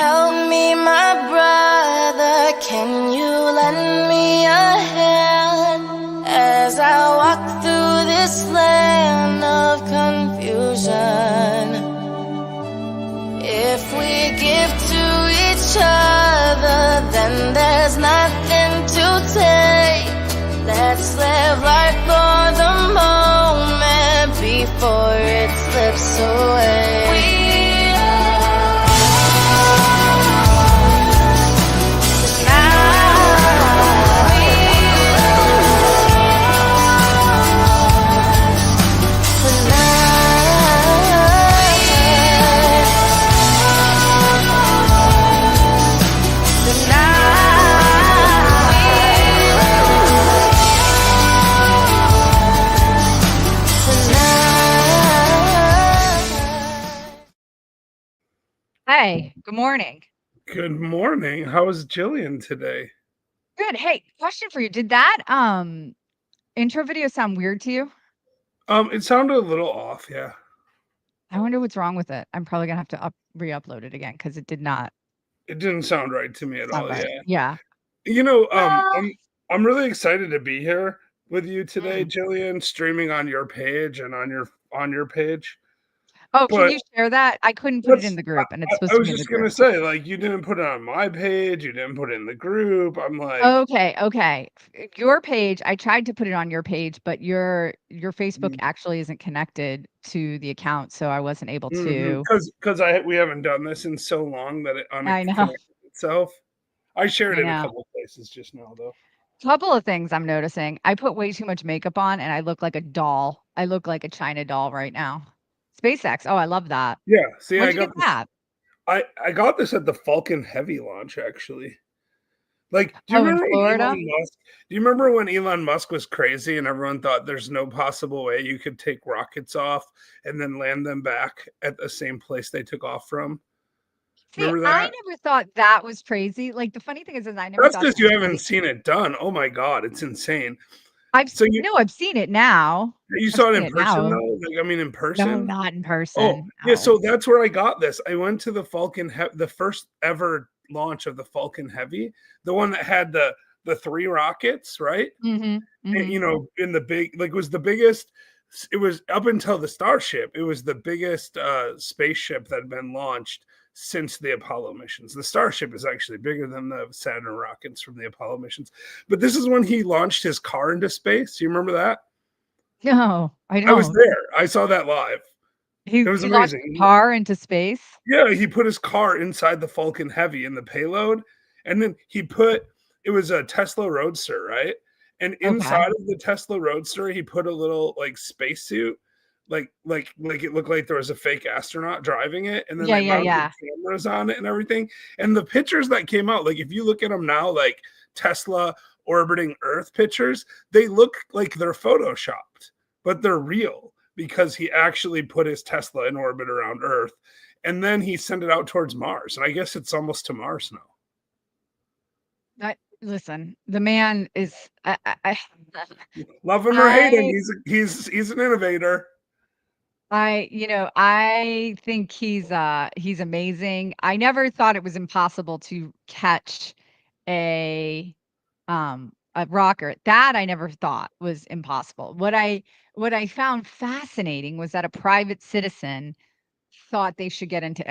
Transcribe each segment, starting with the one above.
Help me, my brother, can you lend me a hand as I walk through this land of confusion? If we give to each other, then there's nothing to take. Let's live life for the moment before it slips away. Hey, good morning. Good morning. How is Jillian today? Good. Hey, question for you. Did that intro video sound weird to you? It sounded a little off, yeah. I wonder what's wrong with it. I'm probably gonna have to re-upload it again because it did not It didn't sound right to me at sound all, right. yeah. Yeah. You know, Uh, I'm really excited to be here with you today, mm. Jillian, streaming on your page and on your page. Oh, can But you share that? I couldn't put it in let's the group, and it's I supposed to was be in the just group. gonna say, like, you didn't put it on my page, you didn't put it in the group. I'm like, Okay. Your page, I tried to put it on your page, but your Facebook actually isn't connected to the account, so I wasn't able to. because we haven't done this in so long that it I know. unconnected itself. I shared I it a know. couple places just now, though. Couple of things I'm noticing. I put way too much makeup on and I look like a doll. I look like a China doll right now. SpaceX. Oh, I love that. Yeah, see, Where'd I you get got this that? I got this at the Falcon Heavy launch, actually. Like, do you Oh, in remember when Florida? Elon Musk do you remember when Elon Musk was crazy and everyone thought there's no possible way you could take rockets off and then land them back at the same place they took off from? See, Remember I that? never thought that was crazy. Like the funny thing is I never That's thought because that you was haven't crazy. seen it done. Oh my god, it's insane. I've So no, I've seen it now. you I've saw it seen in it person now. though? Like, I mean in No, person? not in Oh, person. yeah, No. so that's where I got this. I went to the the first ever launch of the Falcon Heavy, the one that had the 3 rockets, right? Mhm. And, Mhm. in the big like, was the biggest it was up until the Starship, it was the biggest, spaceship that had been launched since the Apollo missions. The Starship is actually bigger than the Saturn rockets from the Apollo missions, but this is when he launched his car into space. You remember that? No, I I was don't. there. I saw that live. He It was he launched a amazing. car into space? Yeah, he put his car inside the Falcon Heavy in the payload, and then he put it was a Tesla Roadster, right? And Okay. inside of the Tesla Roadster, he put a little like spacesuit, like it looked like there was a fake astronaut driving it, and then Yeah, they yeah, mounted yeah. cameras on it and everything. And the pictures that came out, like if you look at them now, like Tesla orbiting Earth pictures, they look like they're photoshopped, but they're real because he actually put his Tesla in orbit around Earth and then he sent it out towards Mars. And I guess it's almost to Mars now. Listen, the man is Love him or hate him, I he's an innovator. I think he's amazing. I never thought it was impossible to catch a a rocker. That I never thought was impossible. What I found fascinating was that a private citizen thought they should get into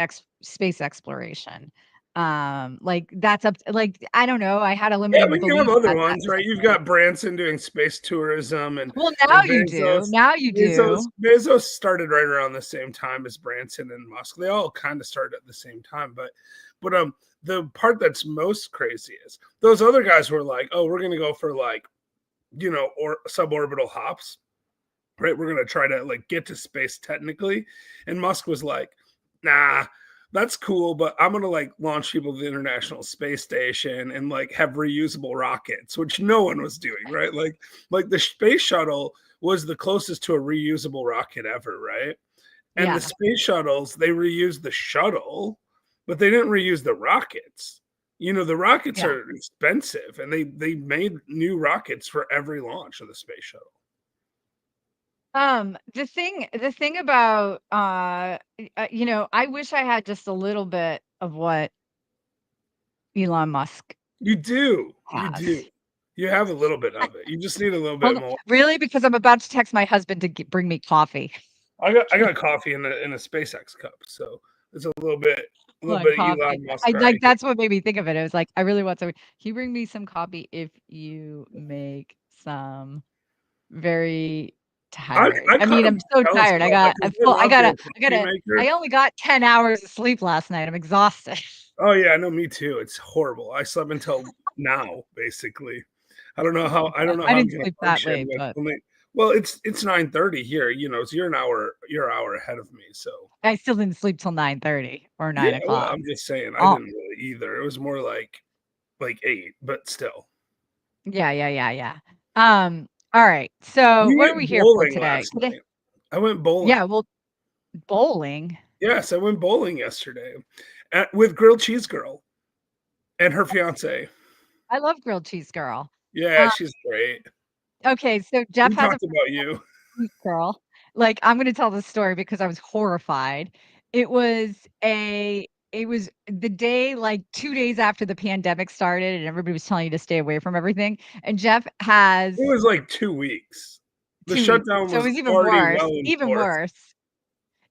space exploration. Like that's up to, like I don't know, I had a Yeah, limiting but you have belief other that that ones, was right? the You've case. got Branson doing space tourism Well, now and you do. Bezos. Now you Bezos do. Bezos started right around the same time as Branson and Musk. They all kind of started at the same time, but the part that's most crazy is those other guys were like, "Oh, we're going to go for like, or suborbital hops." Right, we're going to try to like get to space technically. And Musk was like, "Nah, that's cool, but I'm going to like launch people to the International Space Station and like have reusable rockets," which no one was doing, right? Like the space shuttle was the closest to a reusable rocket ever, right? And the Yeah. space shuttles, they reused the shuttle, but they didn't reuse the rockets. The rockets Yeah. are expensive and they made new rockets for every launch of the space shuttle. The thing about, I wish I had just a little bit of what Elon Musk You do. You has. do. You have a little bit of it. You just need a little Hold bit on. more. Really? Because I'm about to text my husband to bring me coffee. I got coffee in a SpaceX cup, so it's a little bit Coffee. Elon Musk I right like here. that's what made me think of it. It was like, I really want some. Can you bring me some coffee if you make some very tired? I I kind mean, of I'm so jealous tired. I about that got I 'cause I full I love gotta your I coffee gotta maker. I only got 10 hours of sleep last night. I'm exhausted. Oh yeah, I know, me too. It's horrible. I slept until now, basically. I don't know I how I'm didn't gonna sleep that function late, with but only well, it's 9:30 here, so you're an hour ahead of me. So I still didn't sleep till 9:30 or yeah, 9 well, o'clock. I'm just saying I Oh, didn't really either. It was more like 8, but still. yeah. All right. So We what are we went here for bowling today? last night. I went bowling. Yeah, well, bowling. Yes, I went bowling yesterday with Grilled Cheese Girl and her fiance. I love grilled cheese girl. Yeah, Um, she's great. okay, so Jeff We has a talked about you. Sweet girl. Like, I'm gonna tell the story because I was horrified. It was the day, like, 2 days after the pandemic started and everybody was telling you to stay away from everything, and Jeff has It was like 2 weeks. The 2 weeks, shutdown so it was was already well in even force. worse,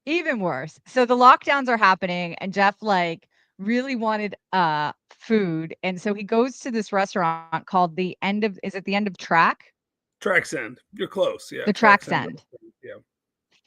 even worse. So the lockdowns are happening and Jeff, like, really wanted, food, and so he goes to this restaurant called the End of is it the End of Track? Track's End. You're close, yeah, The Track's Track's End. End. Yeah.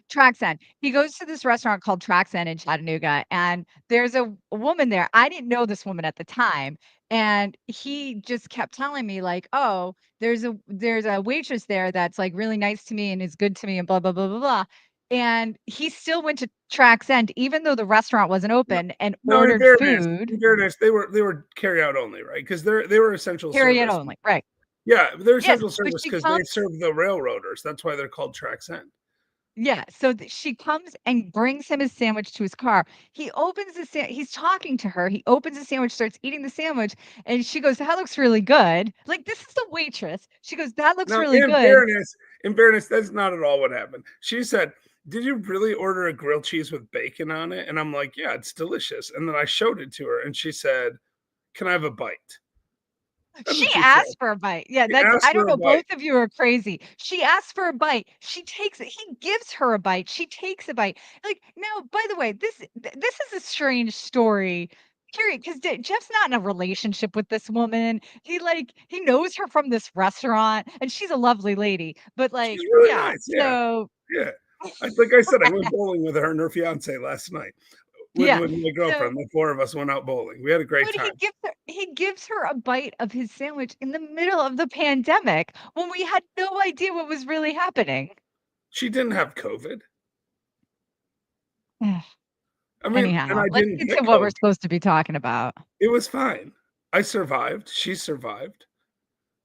Trax End. He goes to this restaurant called Trax End in Chattanooga, and there's a woman there. I didn't know this woman at the time, and he just kept telling me like, "Oh, there's a waitress there that's like really nice to me and is good to me and blah blah blah blah blah." And he still went to Trax End even though the restaurant wasn't No, open and no, ordered food. in fairness, they were carry out only, right? Because they were essential Period service. only. Right. Yeah, they're Yes. essential So service she because comes they serve the railroaders. That's why they're called Track's End. Yeah, so she comes and brings him his sandwich to his car. He opens the he's talking to her. He opens the sandwich, starts eating the sandwich, and she goes, "That looks really good." Like, this is the waitress. She goes, "That looks Now, really good." in fairness, that's not at all what happened. She said, "Did you really order a grilled cheese with bacon on it?" And I'm like, "Yeah, it's delicious." And then I showed it to her, and she said, "Can I have a bite?" That's She what she said. asked for a bite. Yeah, She that's asked I don't for a know, bite. both of you are crazy. She asked for a bite. She takes it. He gives her a bite. She takes a bite. Like, now, by the way, this is a strange story. Period. Because Jeff's not in a relationship with this woman. He knows her from this restaurant, and she's a lovely lady. But She's like, really yeah. nice. Yeah, So yeah. Like I said, I went bowling with her and her fiance last night yeah. with my So girlfriend. The four of us went out bowling. We had a great but time. he gives her a bite of his sandwich in the middle of the pandemic when we had no idea what was really happening. She didn't have COVID. I mean, and Anyhow, I let's didn't get to get what we're COVID. supposed to be talking about. It was fine. I survived. She survived.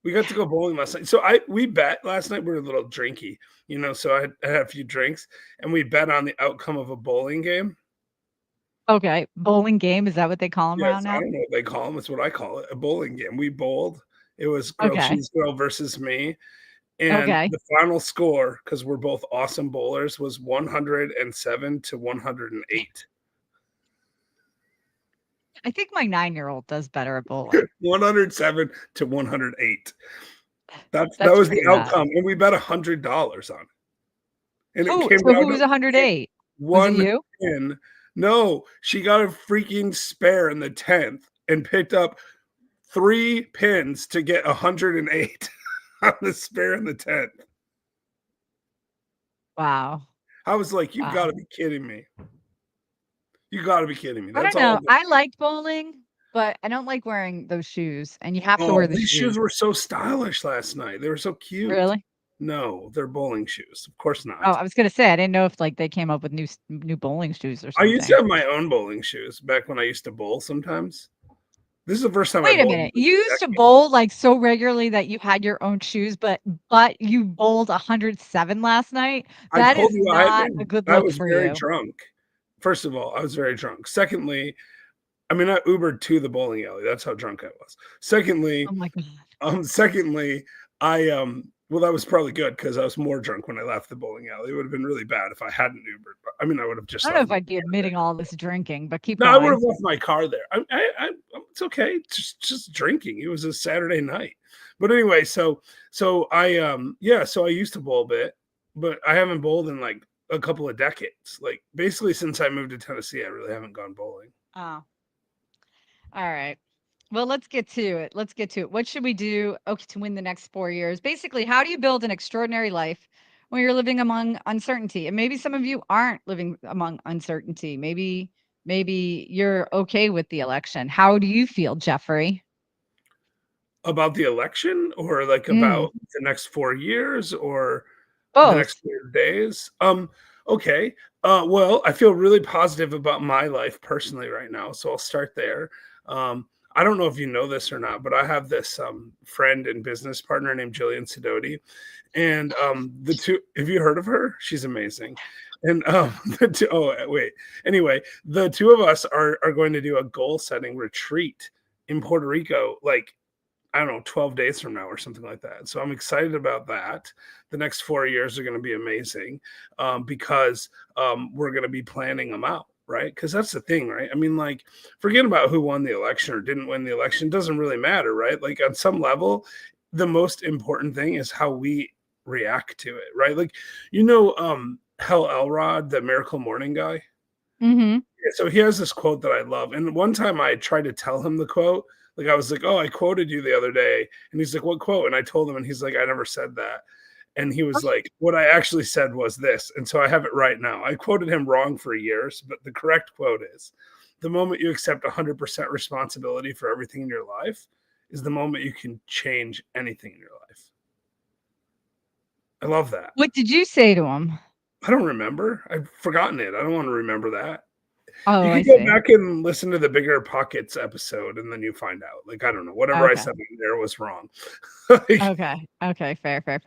We got to go bowling last night. So we bet last night. We were a little drinky, So I had a few drinks, and we bet on the outcome of a bowling game. Okay, bowling game, is that what they call them Yes, around I now? don't know what they call them. It's what I call it, a bowling game. We bowled. It was Grilled Okay, Cheese Girl versus me, and okay. the final score, because we're both awesome bowlers, was 107 to 108. I think my 9-year-old does better at bowling. 107 to 108. That That's was the pretty bad. outcome, and we bet $100 on it, and it Oh, came so down who to was 108? Was it you? 1 pin. No, she got a freaking spare in the 10th and picked up 3 pins to get 108 on the spare in the 10th. Wow, I was like, "You wow. gotta be kidding me. You gotta be kidding me." I That's don't all I know. got. I liked bowling, but I don't like wearing those shoes, and you have to wear Oh, the these shoes. shoes were so stylish last night. They were so cute. Really? No, they're bowling shoes. Of course Oh, not. I was gonna say, I didn't know if, like, they came up with new bowling shoes or I used to something. have my own bowling shoes back when I used to bowl sometimes. This is the first time I Wait a bowled in minute. like You a used to decade. bowl, like, so regularly that you had your own shoes, but you bowled 107 last night? I That told is you not a good I look was for very you. drunk. First of all, I was very drunk. Secondly, I mean, I Ubered to the bowling alley. That's how drunk I was. Oh my god. Secondly, well, that was probably good because I was more drunk when I left the bowling alley. It would have been really bad if I hadn't Ubered. But, I mean, I would have just I don't know left if my I'd be car there. admitting all this drinking, but keep No, I would going. have left my car there. I'm it's okay, just drinking. It was a Saturday night. But anyway, so I used to bowl a bit, but I haven't bowled in like a couple of decades. Like basically since I moved to Tennessee, I really haven't gone bowling. Oh, all right. Well, let's get to it. Let's get to it. What should we do to win the next 4 years? Basically, how do you build an extraordinary life when you're living among uncertainty? And maybe some of you aren't living among uncertainty. Maybe you're okay with the election. How do you feel, Jeffrey? About the election or like about the next 4 years or the Both. next 4 days? Okay. Well, I feel really positive about my life personally right now, so I'll start there. I don't know if you know this or not, but I have this friend and business partner named Jillian Sidoti, and the two. Have you heard of her? She's amazing. And anyway, the two of us are going to do a goal setting retreat in Puerto Rico, like I don't know, 12 days from now or something like that. So I'm excited about that. The next 4 years are going to be amazing because we're going to be planning them out, right? Because that's the thing, right? I mean, like, forget about who won the election or didn't win the election. It doesn't really matter, right? Like, on some level, the most important thing is how we react to it, right? Like, Hal Elrod, the Miracle Morning guy. Mm-hmm. So he has this quote that I love. And one time I tried to tell him the quote. Like I was like, oh, I quoted you the other day. And he's like, what quote? And I told him, and he's like, I never said that. And he was like, what I actually said was this. And so I have it right now. I quoted him wrong for years, but the correct quote is, the moment you accept 100% responsibility for everything in your life is the moment you can change anything in your life. I love that. What did you say to him? I don't remember. I've forgotten it. I don't want to remember that. Oh, you I can go see. back and listen to the Bigger Pockets episode, and then you find out. Like, I don't know, whatever I Okay. said in there was wrong. Like, Okay. Fair. I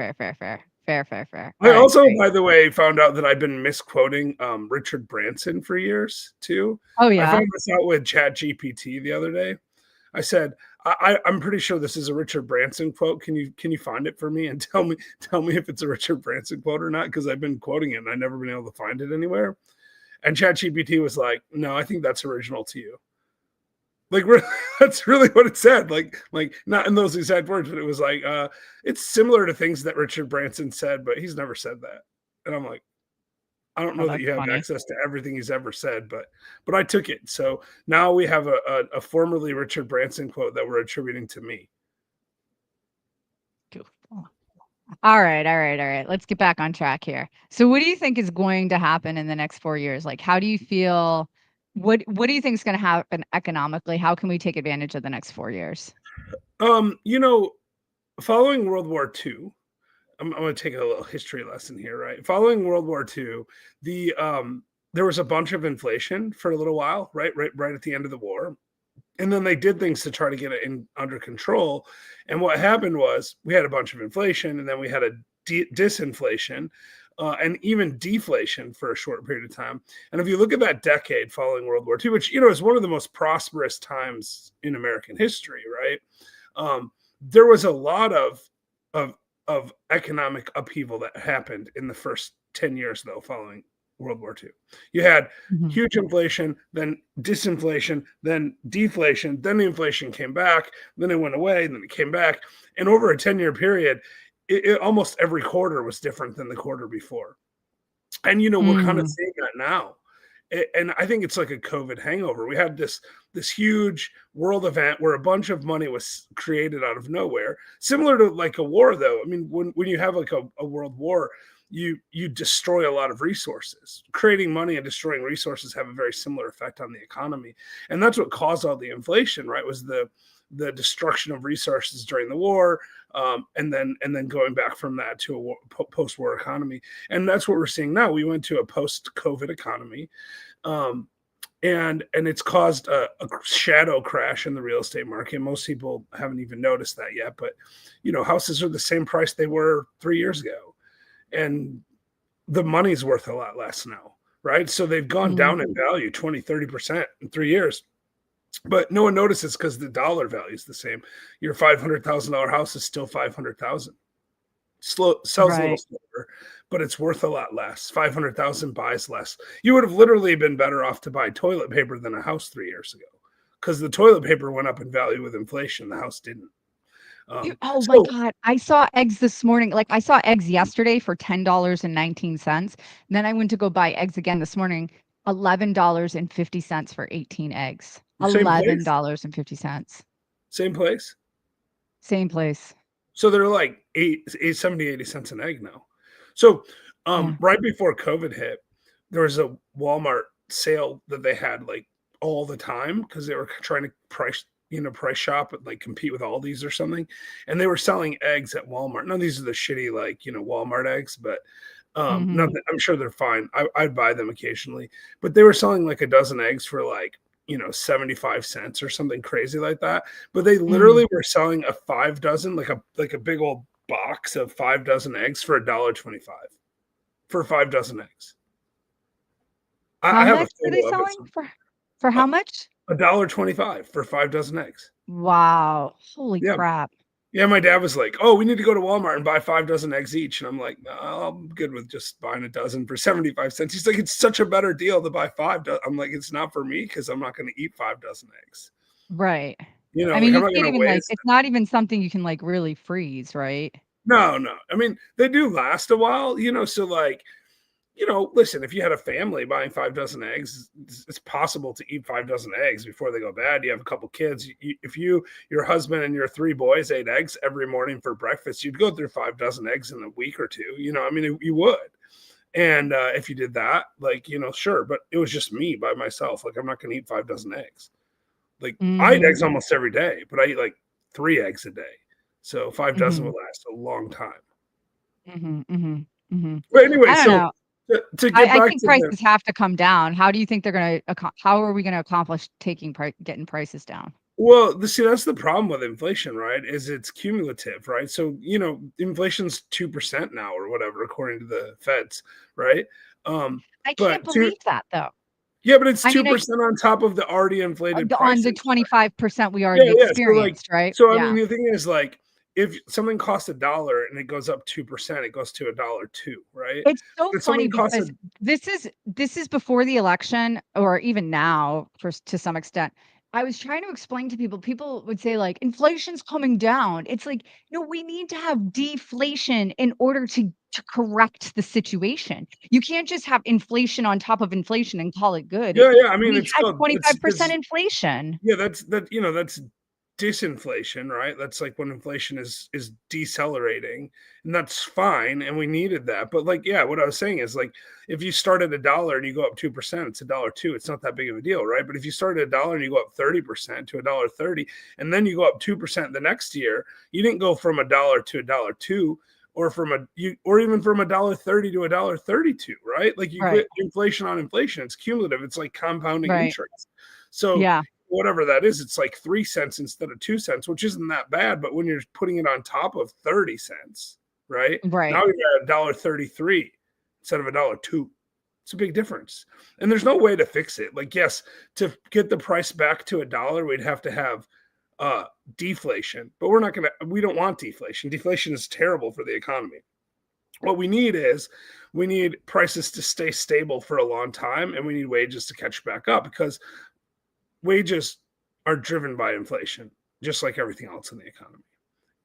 All right, also, great. by the way, found out that I've been misquoting Richard Branson for years too. Oh I yeah. found this out with ChatGPT the other day. I said, I'm pretty sure this is a Richard Branson quote. Can you find it for me and tell me if it's a Richard Branson quote or not? Because I've been quoting it and I've never been able to find it anywhere. And ChatGPT was like, no, I think that's original to you. Like, that's really what it said. Like not in those exact words, but it was like, it's similar to things that Richard Branson said, but he's never said that. And I'm like, I don't Oh, know that that's you have funny. access to everything he's ever said, but I took it. So now we have a formerly Richard Branson quote that we're attributing to me. Cool. All right. Let's get back on track here. So what do you think is going to happen in the next 4 years? Like, how do you feel? What do you think is going to happen economically? How can we take advantage of the next 4 years? Following World War II, I'm going to take a little history lesson here, right? Following World War II, there was a bunch of inflation for a little while, right at the end of the war. And then they did things to try to get it under control. And what happened was we had a bunch of inflation, and then we had a disinflation and even deflation for a short period of time. And if you look at that decade following World War II, which, is one of the most prosperous times in American history, right? There was a lot of economic upheaval that happened in the first 10 years, though, following World War II. You had huge inflation, then disinflation, then deflation, then the inflation came back, then it went away, then it came back. And over a 10-year period, almost every quarter was different than the quarter before. And, we're kind of seeing that now. And I think it's like a COVID hangover. We had this huge world event where a bunch of money was created out of nowhere, similar to like a war, though. I mean, when you have like a world war, you destroy a lot of resources. Creating money and destroying resources have a very similar effect on the economy. And that's what caused all the inflation, right? Was the destruction of resources during the war, and then going back from that to a post-war economy. And that's what we're seeing now. We went to a post-COVID economy, and it's caused a shadow crash in the real estate market. Most people haven't even noticed that yet, but houses are the same price they were 3 years ago, and the money's worth a lot less now, right? So they've gone down in value 20-30% in 3 years. But no one notices because the dollar value is the same. Your $500,000 house is still $500,000. Sells a little slower, but it's worth a lot less. $500,000 buys less. You would have literally been better off to buy toilet paper than a house 3 years ago, because the toilet paper went up in value with inflation. The house didn't. Oh my So God. I saw eggs this morning. Like I saw eggs yesterday for $10.19. Then I went to go buy eggs again this morning, $11.50 for 18 eggs. same place, $11.50. same place. Same place. So they're like 70, 80 cents an egg now. So Yeah. right before COVID hit, there was a Walmart sale that they had like all the time because they were trying to price shop and like compete with Aldi's or something. And they were selling eggs at Walmart. Now these are the shitty like, Walmart eggs, but not Mhm. that, I'm sure they're fine. I'd buy them occasionally, but they were selling like a dozen eggs for like 75 cents or something crazy like that. But they literally were selling a 5 dozen, like a big old box of 5 dozen eggs for $1.25 for 5 dozen eggs. How I have a much were they photo of it. selling for how much? $1.25 for 5 dozen eggs. Wow. Holy Yeah. crap. Yeah, my dad was like, "Oh, we need to go to Walmart and buy 5 dozen eggs each." And I'm like, "No, I'm good with just buying a dozen for 75 cents." He's like, "It's such a better deal to buy 5 dozen." I'm like, "It's not for me because I'm not going to eat 5 dozen eggs." Right. I Like mean, I'm you not can't going to even like waste. it's not even something you can like really freeze, right? No, no. I mean, they do last a while, so like, listen, if you had a family buying 5 dozen eggs, it's possible to eat 5 dozen eggs before they go bad. You have a couple kids. If your husband and your 3 boys ate eggs every morning for breakfast, you'd go through 5 dozen eggs in a week or two. I mean, you would. And if you did that, like, sure. But it was just me by myself. Like, I'm not going to eat 5 dozen eggs. Like, I eat Mhm. eggs almost every day, but I eat like 3 eggs a day. So 5 dozen Mhm. will last a long time. Mhm. Mhm. Mhm. But anyway, I don't so know. to get I back think to the prices have to come down. How do you think they're gonna how are we gonna accomplish getting prices down? Well, see, that's the problem with inflation, right? Is it's cumulative, right? So, inflation's 2% now or whatever, according to the feds, right? Um, I can't but two, believe that though. yeah, but it's I mean, 2% on top of the already inflated on the prices. 25% we Yeah, already yeah. So like, experienced, right? so I mean, Yeah. the thing is like, if something costs $1 and it goes up 2%, it goes to $1.02, right? It's so But if funny something costs because this is before the election or even now to some extent. I was trying to explain to people, people would say like inflation's coming down. It's like, no, we need to have deflation in order to correct the situation. You can't just have inflation on top of inflation and call it good. yeah, yeah. I mean, We it's had still, 25% inflation. yeah, that's disinflation, right? That's like when inflation is decelerating, and that's fine, and we needed that. But like, yeah, what I was saying is like, if you start at $1 and you go up 2%, it's $1.02. It's not that big of a deal, right? But if you start at $1 and you go up 30% to $1.30, and then you go up 2% the next year, you didn't go from $1 to $1.02. Or even from $1.30 to $1.32, right? Like you Right. get inflation on inflation. It's cumulative. It's like compounding Right. interest. So Yeah. whatever that is, it's like 3 cents instead of 2 cents, which isn't that bad. But when you're putting it on top of 30 cents, right? Right. Now you're at $1.33 instead of $1.02. It's a big difference. And there's no way to fix it. Like, yes, to get the price back to $1, we'd have to have uh deflation, but we don't want deflation. Deflation is terrible for the economy. What we need prices to stay stable for a long time, and we need wages to catch back up because wages are driven by inflation, just like everything else in the economy.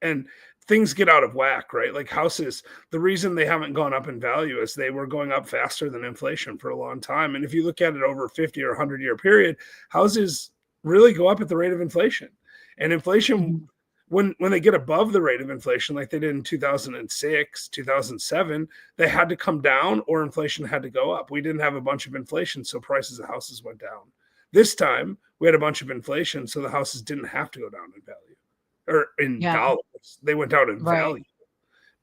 And things get out of whack, right? Like houses, the reason they haven't gone up in value is they were going up faster than inflation for a long time. And if you look at it over a 50 or 100-year period, houses really go up at the rate of inflation. And inflation, Mhm. when they get above the rate of inflation, like they did in 2006, 2007, they had to come down or inflation had to go up. We didn't have a bunch of inflation, so prices of houses went down. This time, we had a bunch of inflation, so the houses didn't have to go down in value or in Yeah. dollars. They went down in Right. value.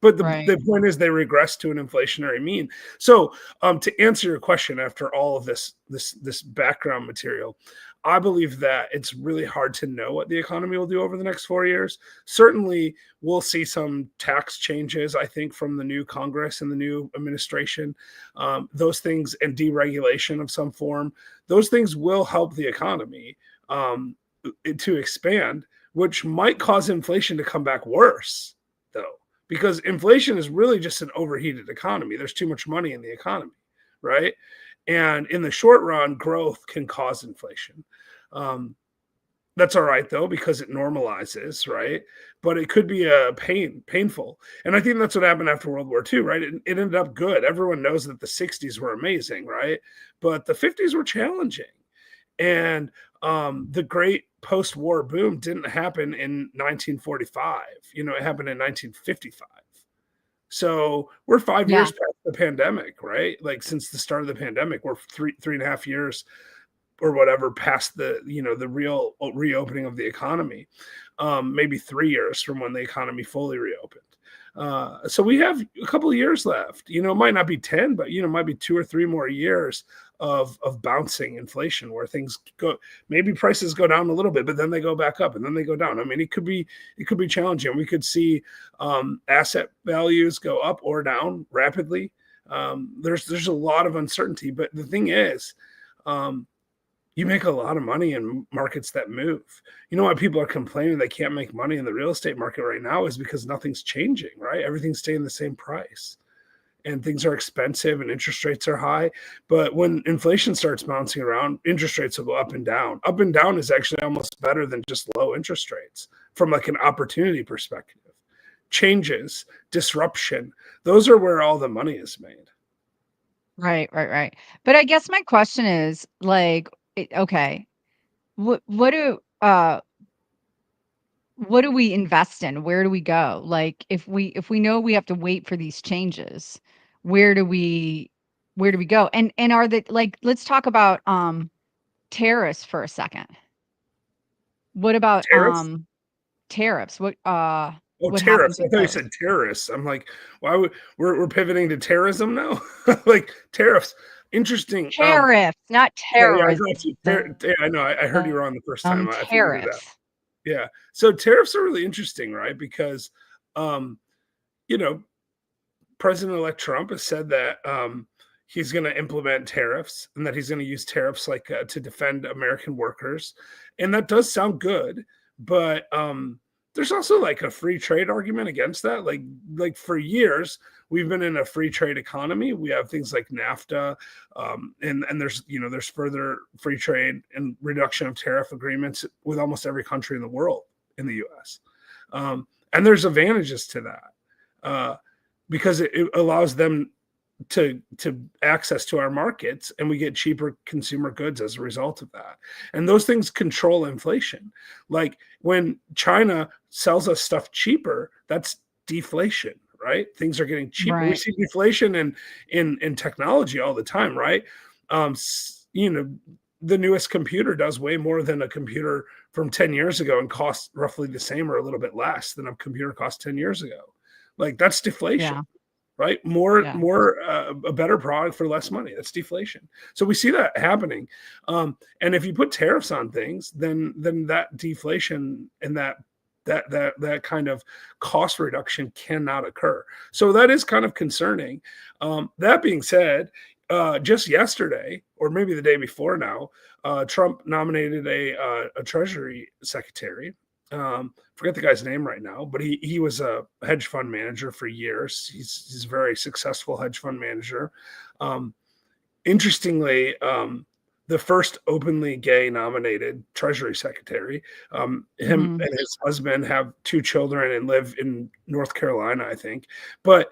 But Right. the point is they regress to an inflationary mean. So to answer your question after all of this background material, I believe that it's really hard to know what the economy will do over the next 4 years. Certainly we'll see some tax changes, I think, from the new Congress and the new administration. Those things and deregulation of some form, those things will help the economy to expand, which might cause inflation to come back worse, though, because inflation is really just an overheated economy. There's too much money in the economy, right? And in the short run, growth can cause inflation. Um, That's all right though, because it normalizes, right? But it could be painful. And I think that's what happened after World War II, right? It ended up good. Everyone knows that the 60s were amazing, right? But the 50s were challenging. And the great post-war boom didn't happen in 1945. It happened in 1955. So we're 5 years Yeah. past the pandemic, right? Like since the start of the pandemic, we're 3.5 years or whatever past the real reopening of the economy, maybe 3 years from when the economy fully reopened. So we have a couple of years left. It might not be 10, but it might be 2 or 3 more years of bouncing inflation where things go. Maybe prices go down a little bit, but then they go back up and then they go down. I mean, it could be challenging. We could see asset values go up or down rapidly. There's a lot of uncertainty, but the thing is, you make a lot of money in markets that move. You know why people are complaining they can't make money in the real estate market right now is because nothing's changing, right? Everything's staying the same price and things are expensive and interest rates are high. But when inflation starts bouncing around, interest rates will go up and down. Up and down is actually almost better than just low interest rates from like an opportunity perspective. Changes, disruption, those are where all the money is made. Right, right, right. But I guess my question is like, okay, what do we invest in? Where do we go? Like if we know we have to wait for these changes, where do we go? And are the like let's talk about tariffs for a second. What about Tariffs? tariffs? Oh, What happens tariffs. I with thought you those? said terrorists. I'm like, why would we're pivoting to terrorism now? Like tariffs. Interesting. Tariffs, not Yeah, I terrorism. got you. Yeah, I know. I heard you wrong the first time. I figured it out. Tariffs. Yeah. So tariffs are really interesting, right? Because um, you know, President-elect Trump has said that he's going to implement tariffs and that he's going to use tariffs like to defend American workers, and that does sound good. But there's also like a free trade argument against that. Like for years we've been in a free trade economy. We have things like NAFTA, and there's further free trade and reduction of tariff agreements with almost every country in the world in the U.S. And there's advantages to that. Because it allows them to access to our markets and we get cheaper consumer goods as a result of that. And those things control inflation. Like when China sells us stuff cheaper, that's deflation, right? Things are getting cheaper. We Right. see deflation in technology all the time, right? The newest computer does way more than a computer from 10 years ago and costs roughly the same or a little bit less than a computer cost 10 years ago. Like that's deflation, Yeah. right? Yeah. A better product for less money. That's deflation. So we see that happening. And if you put tariffs on things, then that deflation and that kind of cost reduction cannot occur. So that is kind of concerning. That being said, just yesterday, or maybe the day before now, Trump nominated a Treasury secretary. Forget the guy's name right now, but he was a hedge fund manager for years. He's a very successful hedge fund manager. Interestingly, the first openly gay nominated Treasury secretary. Him Mhm. and his husband have 2 children and live in North Carolina, I think. But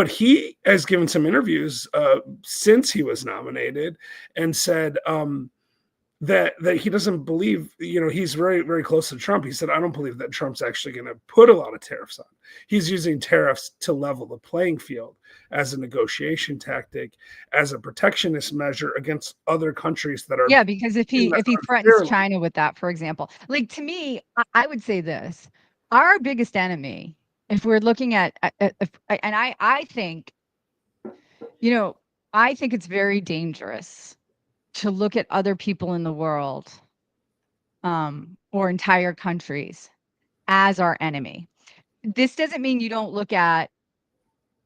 he has given some interviews since he was nominated and said that he doesn't believe, he's very, very close to Trump. He said, I don't believe that Trump's actually going to put a lot of tariffs on. He's using tariffs to level the playing field as a negotiation tactic, as a protectionist measure against other countries that are Yeah, because if in he the threatens unfair. China with that, for example, like to me, I would say this: our biggest enemy, if we're looking at, and I think, I think it's very dangerous to look at other people in the world, or entire countries as our enemy. This doesn't mean you don't look at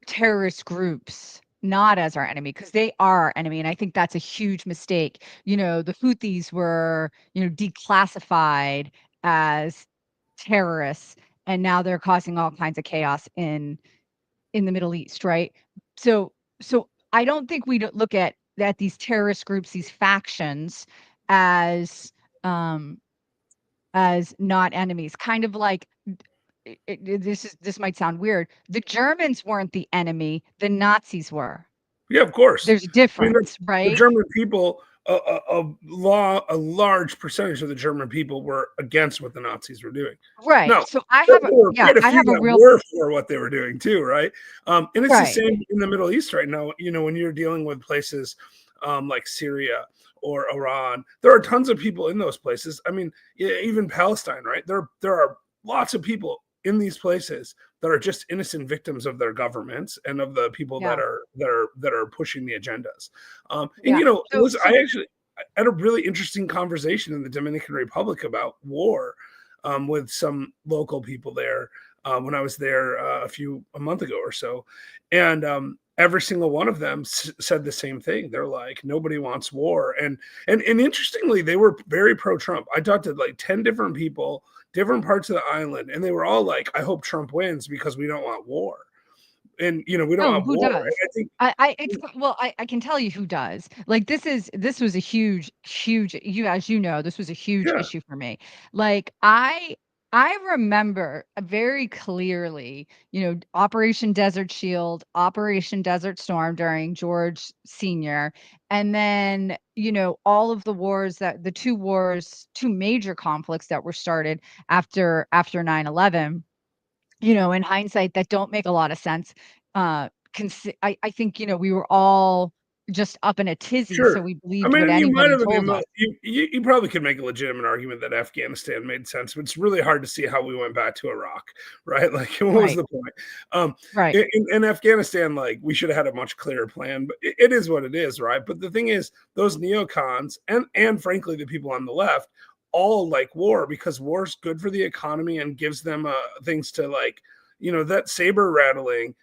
terrorist groups not as our enemy, because they are our enemy, and I think that's a huge mistake. The Houthis were, declassified as terrorists, and now they're causing all kinds of chaos in the Middle East, right? So I don't think we don't look at these terrorist groups, these factions, as as not enemies, kind of like this might sound weird. The Germans weren't the enemy, the Nazis were. Yeah, of course. There's a I mean, difference, the right? German people, a large percentage of the German people were against what the Nazis were doing. Right. No, So I there have a were yeah, quite a I few have a that real were for what they were doing too, right? And it's the right. same in the Middle East right now. You know, when you're dealing with places like Syria or Iran, there are tons of people in those places. I mean, even Palestine, right? There are lots of people in these places that are just innocent victims of their governments and of the people Yeah. that are pushing the agendas. And Yeah. you know, So listen, I had a really interesting conversation in the Dominican Republic about war with some local people there when I was there a month ago or so, and every single one of them said the same thing. They're like, nobody wants war, and interestingly, they were very pro-Trump. I talked to like 10 different people, different parts of the island, and they were all like, I hope Trump wins because we don't want war. And you know, we don't no, want who war. And does? I think I can tell you who does. Like this was a huge you as you know, this was a huge yeah, issue for me. Like I remember very clearly, Operation Desert Shield, Operation Desert Storm during George Senior, and then, all of the wars that the two major conflicts that were started after 9/11, in hindsight, that don't make a lot of sense. I think, we were all just up in a tizzy, so sure. we I believed what mean, you might anybody have told us. you probably could make a legitimate argument that Afghanistan made sense, but it's really hard to see how we went back to Iraq, right? Like, what was Right, the point? Um, right. in Afghanistan, like, we should have had a much clearer plan, but it is what it is, right? But the thing is, those neocons and frankly, the people on the left all like war because war's good for the economy and gives them things to like, that saber rattling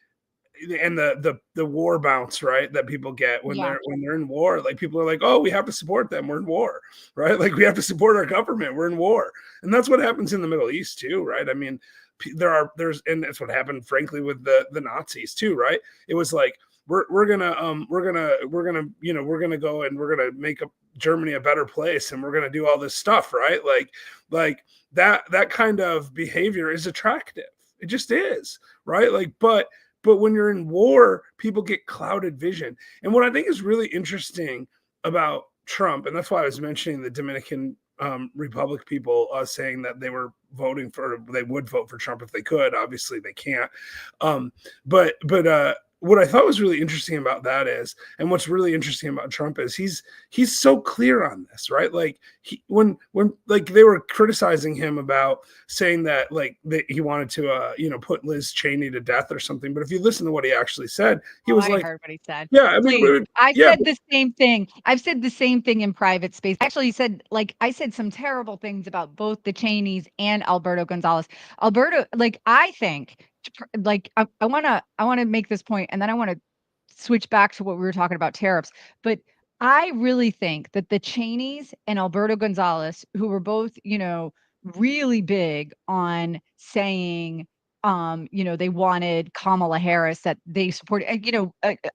and the war bounce, right, that people get Yeah, when they're in war. Like, people are like, oh, we have to support them, we're in war, right? Like, we have to support our government, we're in war. And that's what happens in the Middle East too, right? I mean, and that's what happened frankly with the Nazis too, right? It was like, we're gonna we're gonna go and we're gonna make Germany a better place, and we're gonna do all this stuff, right? Like that kind of behavior is attractive. It just is, right? Like, but when you're in war, people get clouded vision. And what I think is really interesting about Trump, and that's why I was mentioning the Dominican Republic people saying that they would vote for Trump if they could. Obviously, they can't. But what I thought was really interesting about that is, and what's really interesting about Trump is he's so clear on this, right? Like, when like they were criticizing him about saying that like that he wanted to put Liz Cheney to death or something, but if you listen to what he actually said, he oh, was I like, heard what he said. yeah, I mean, Please, I've yeah, said the same thing. I've said the same thing in private space. Actually, I said some terrible things about both the Cheneys and Alberto Gonzalez. Alberto, like, I think, like, I wanna make this point, and then I wanna switch back to what we were talking about tariffs. But I really think that the Cheneys and Alberto Gonzalez, who were both, really big on saying, they wanted Kamala Harris, that they supported.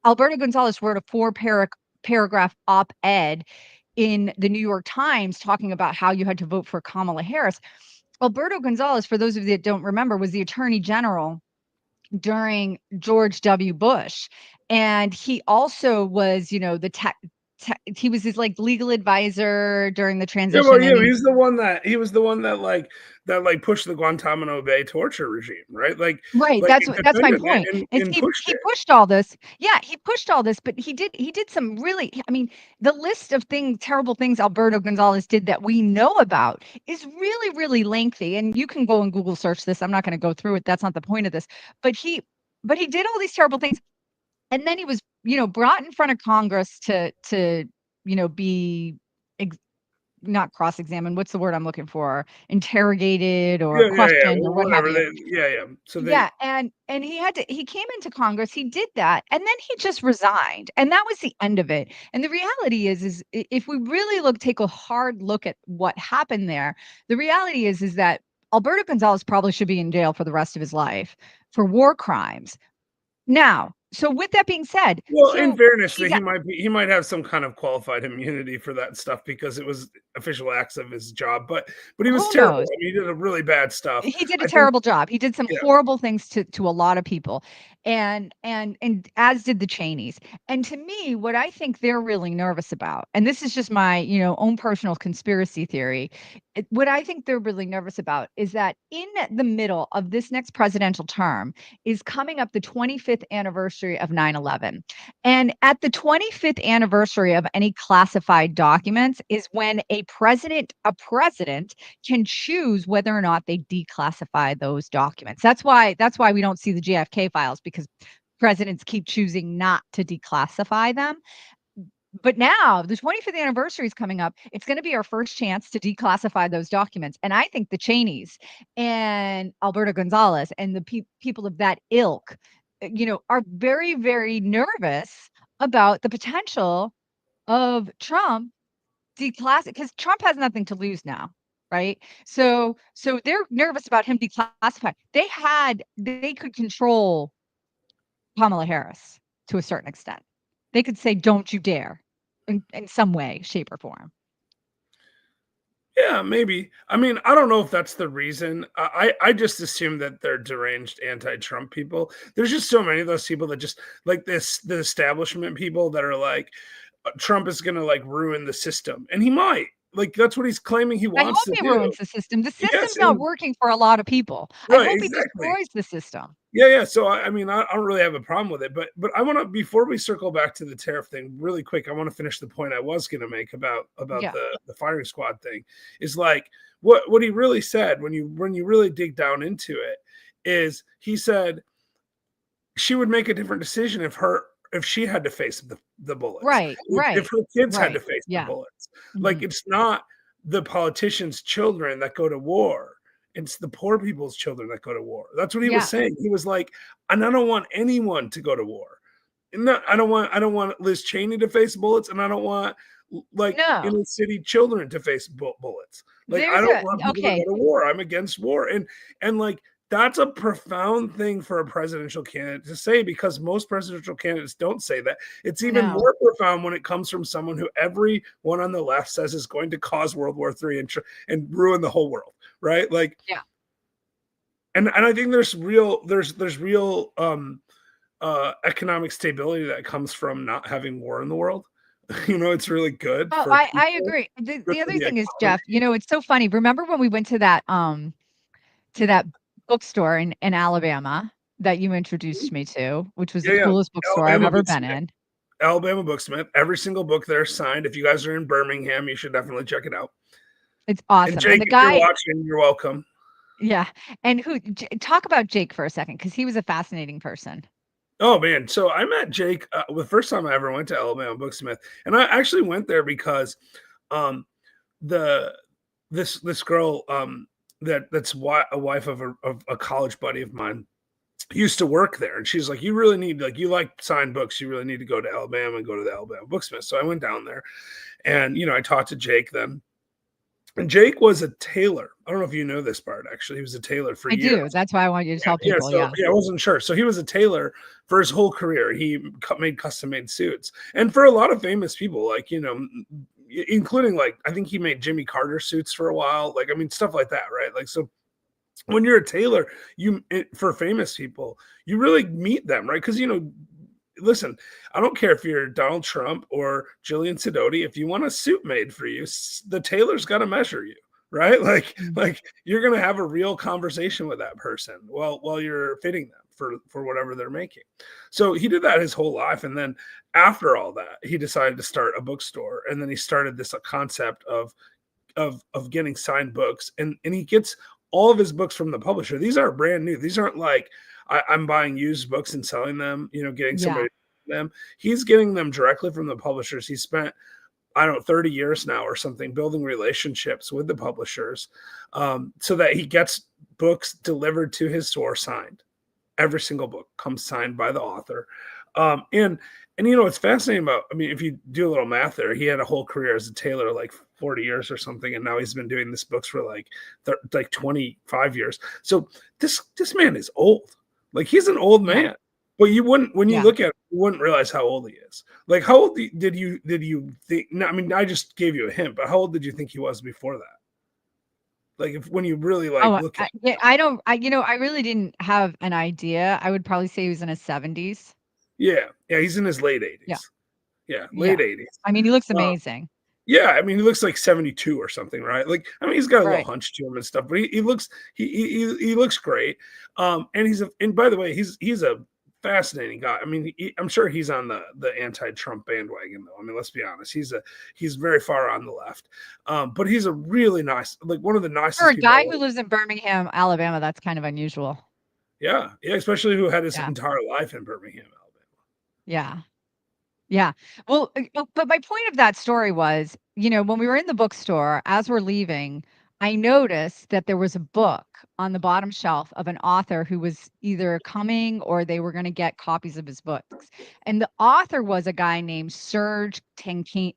Alberto Gonzalez wrote a paragraph op-ed in the New York Times talking about how you had to vote for Kamala Harris. Alberto Gonzalez, for those of you that don't remember, was the attorney general during George W. Bush. And he also was, he was his like legal advisor during the yeah, well, transition. yeah, And he, he was the one that pushed the Guantanamo Bay torture regime, right? right, Like, he that's my defended it point. Is and pushed he it. pushed all this. Yeah, he pushed all this, but he did some really, I mean, the list of terrible things Alberto Gonzalez did that we know about is really, really lengthy. And you can go and Google search this. I'm not going to go through it. That's not the point of this. But he did all these terrible things. And then he was, brought in front of Congress to be not cross-examined. What's the word I'm looking for? Interrogated or Yeah, questioned or what have whatever. you. Yeah. So Yeah, and he came into Congress, he did that, and then he just resigned, and that was the end of it. And the reality is if we really take a hard look at what happened there, the reality is that Alberto Gonzalez probably should be in jail for the rest of his life for war crimes. Now, so with that being said, Well, in so fairness, he's he might have some kind of qualified immunity for that stuff because it was official acts of his job. But he was who terrible. knows? I mean, he did a really bad stuff. He did a I think, terrible job. He did some yeah, horrible things to a lot of people, and as did the Cheneys. And to me, what I think they're really nervous about, and this is just my own personal conspiracy theory, what I think they're really nervous about is that in the middle of this next presidential term is coming up the 25th anniversary of 9/11, and at the 25th anniversary of any classified documents is when a president can choose whether or not they declassify those documents. That's why we don't see the JFK files, because presidents keep choosing not to declassify them. But now the 25th anniversary is coming up. It's going to be our first chance to declassify those documents. And I think the Cheneys and Alberto Gonzalez and the people of that ilk, are very, very nervous about the potential of Trump because Trump has nothing to lose now, right? So they're nervous about him declassifying. They could control Kamala Harris to a certain extent. They could say, "Don't you dare," in some way, shape, or form. yeah, maybe. I mean, I don't know if that's the reason. I just assume that they're deranged anti-Trump people. There's just so many of those people that just like the establishment people that are like, Trump is going to like ruin the system, and he might. Like that's what he's claiming he I hope wants to he do. ruins the system. The Yes, system's not working for a lot of people. I right, hope he exactly. destroys the system. Yeah. So I mean, I don't really have a problem with it, but I want to before we circle back to the tariff thing, really quick. I want to finish the point I was going to make about Yeah. the firing squad thing. Is like what he really said when you really dig down into it is he said she would make a different decision if she had to face the bullets, Right. if Right. her kids had to Right. face the Yeah. bullets. Like Mhm. it's not the politicians' children that go to war. It's the poor people's children that go to war. That's what he was Yeah. saying. He was like, and I don't want anyone to go to war. No, I don't want Liz Cheney to face bullets, and I don't want like No. inner city children to face bullets. Like I There's don't a want people to okay. go to war. I'm against war, and like that's a profound thing for a presidential candidate to say because most presidential candidates don't say that. It's even No. more profound when it comes from someone who everyone on the left says is going to cause World War III and ruin the whole world, right? Like, Yeah. and I think there's real economic stability that comes from not having war in the world. It's really good Oh, for I people, agree. good The for other the thing is, economy. Jeff, it's so funny. Remember when we went to that bookstore in Alabama that you introduced me to, which was the Yeah. coolest bookstore I've Alabama ever been Booksmith. in? Alabama Booksmith. Every single book there is signed. If you guys are in Birmingham, you should definitely check it out. It's And awesome. And Jake, the if you're guy, watching, you're welcome. yeah. And talk about Jake for a second, because he was a fascinating person. Oh man, so I met Jake the first time I ever went to Alabama Booksmith, and I actually went there because um, the this girl that's a wife of a college buddy of mine used to work there, and she's like, you really need, like, you like signed books, you really need to go to Alabama and go to the Alabama Booksmith. So I went down there, and I talked to Jake then, and Jake was a tailor. I don't know if you know this part. Actually, he was a tailor for I years. do. That's why I want you to tell Yeah, people. so Yeah. yeah, I wasn't sure. So he was a tailor for his whole career. He made custom made suits, and for a lot of famous people, like including like I think he made Jimmy Carter suits for a while. Like I mean, stuff like that, right? Like so, when you're a tailor, for famous people, you really meet them, right? Because listen, I don't care if you're Donald Trump or Jillian Sidoti. If you want a suit made for you, the tailor's got to measure you, right? Mm. Like you're gonna have a real conversation with that person while you're fitting them for whatever they're making. So he did that his whole life, and then after all that, he decided to start a bookstore, and then he started this concept of getting signed books, and he gets all of his books from the publisher. These aren't brand new. These aren't like I'm buying used books and selling them, getting Yeah. somebody them. He's getting them directly from the publishers. He spent, I don't know, 30 years now or something building relationships with the publishers so that he gets books delivered to his store signed. Every single book comes signed by the author. And it's fascinating about, I mean, if you do a little math there, he had a whole career as a tailor, like 40 years or something. And now he's been doing this books for like 25 years. So this man is old. Like he's an old man, But you wouldn't, when you Yeah. look at it, you wouldn't realize how old he is. Like, how old did you think? No, I mean, I just gave you a hint, but how old did you think he was before that? Like, if when you really like Oh, look at, yeah, I don't I really didn't have an idea. I would probably say he was in his 70s. yeah, he's in his late Yeah. 80s. Yeah, late Yeah. 80s. I mean, he looks Uh, amazing. yeah, I mean, he looks like 72 or something, right? Like, I mean, he's got a little Right. hunch to him and stuff, but he looks he looks great. And and by the way, he's a fascinating guy. I mean, I'm sure he's on the anti-Trump bandwagon, though. I mean, let's be honest, he's very far on the left. But he's a really nice, like one of the For nicest a people I guy like. who lives in Birmingham, Alabama, that's kind of unusual. Yeah, yeah, especially who had his Yeah. entire life in Birmingham, Alabama. Yeah. Yeah. Well, but my point of that story was, when we were in the bookstore, as we're leaving, I noticed that there was a book on the bottom shelf of an author who was either coming or they were going to get copies of his books. And the author was a guy named Serge Tankian.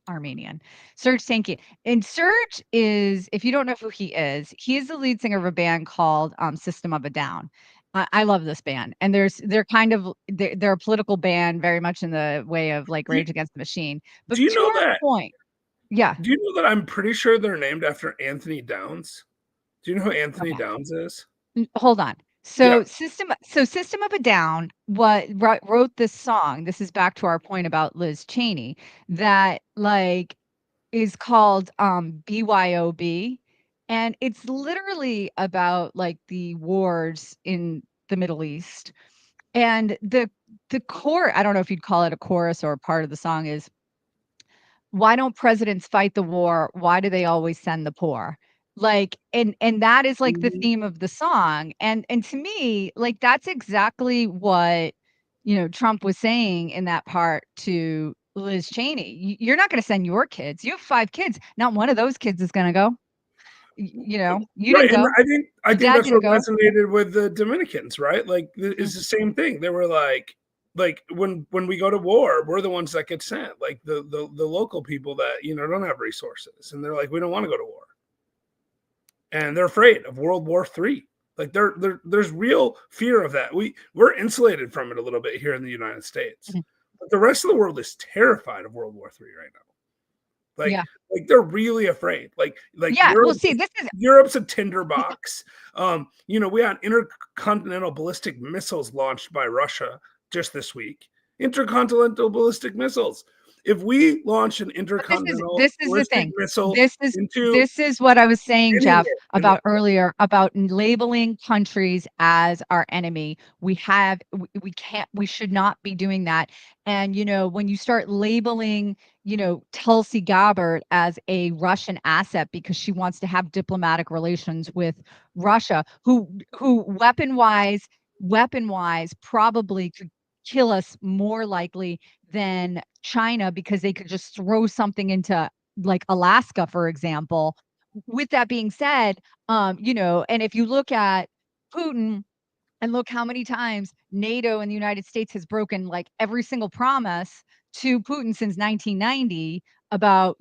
Armenian. Serge Tankian. And Serge is, if you don't know who he is the lead singer of a band called System of a Down. I love this band, and they're a political band, very much in the way of like Do you, Rage Against the Machine. But do you to know our that? point, yeah. Do you know that I'm pretty sure they're named after Anthony Downs? Do you know who Anthony Okay. Downs is? Hold on. Yeah. System of a Down wrote this song. This is back to our point about Liz Cheney, that like is called BYOB, and it's literally about like the wars in the Middle East. And the core, I don't know if you'd call it a chorus or a part of the song, is why don't presidents fight the war? Why do they always send the poor? Like, and that is like the Mhm. theme of the song. And to me, like that's exactly what Trump was saying in that part to Liz Cheney. You're not going to send your kids. You have 5 kids. Not one of those kids is going to go. You Right, didn't and go. I Your think dad that's didn't what go. resonated with the Dominicans, right? Like, Mm, it's the same thing. They were like when we go to war, we're the ones that get sent, like the local people that don't have resources, and they're like, we don't want to go to war, and they're afraid of World War III. Like, there's real fear of that. We're insulated from it a little bit here in the United States, mhm. but the rest of the world is terrified of World War III right now. Like Yeah. like they're really afraid. Like Yeah. Well, see, this is Europe's a tinderbox. We had intercontinental ballistic missiles launched by Russia just this week. Intercontinental ballistic missiles. If we launch an But this is intercontinental this is the ballistic thing. missile This is into this is what I was saying, Jeff, anywhere in the about earlier about labeling countries as our enemy. We can't we should not be doing that. And when you start labeling, Tulsi Gabbard as a Russian asset because she wants to have diplomatic relations with Russia, who weapon wise probably could kill us more likely than China because they could just throw something into like Alaska, for example. With that being said, and if you look at Putin and look how many times NATO and the United States has broken like every single promise to Putin since 1990 about,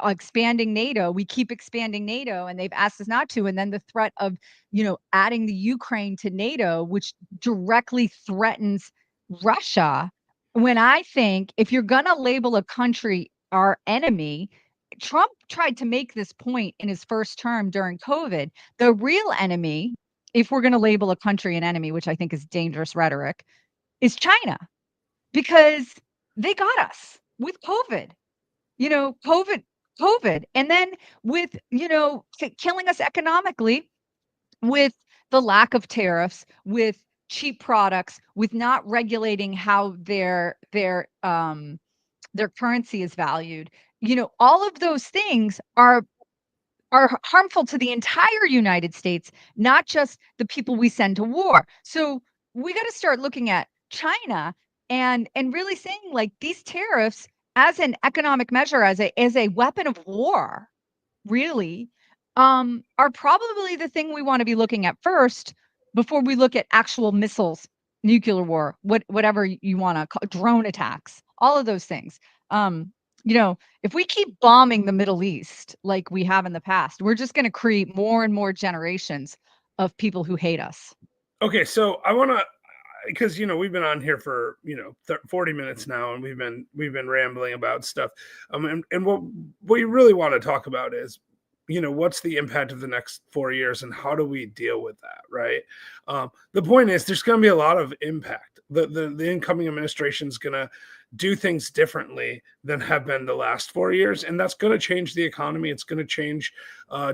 expanding NATO. We keep expanding NATO and they've asked us not to. And then the threat of, adding the Ukraine to NATO, which directly threatens Russia. When I think if you're going to label a country our enemy, Trump tried to make this point in his first term during COVID. The real enemy, if we're going to label a country an enemy, which I think is dangerous rhetoric, is China because they got us with COVID. COVID, and then with killing us economically with the lack of tariffs, with cheap products, with not regulating how their currency is valued. All of those things are harmful to the entire United States, not just the people we send to war. So we got to start looking at China and really saying like these tariffs as an economic measure, as a weapon of war, really, are probably the thing we want to be looking at first before we look at actual missiles, nuclear war, whatever you want to call drone attacks, all of those things. If we keep bombing the Middle East like we have in the past, we're just going to create more and more generations of people who hate us. Okay, so I want to, because we've been on here for 40 minutes now, and we've been rambling about stuff, and what we really want to talk about is what's the impact of the next 4 years, and how do we deal with that, right? The point is, there's going to be a lot of impact. The incoming administration is going to do things differently than have been the last 4 years, and that's going to change the economy. It's going to change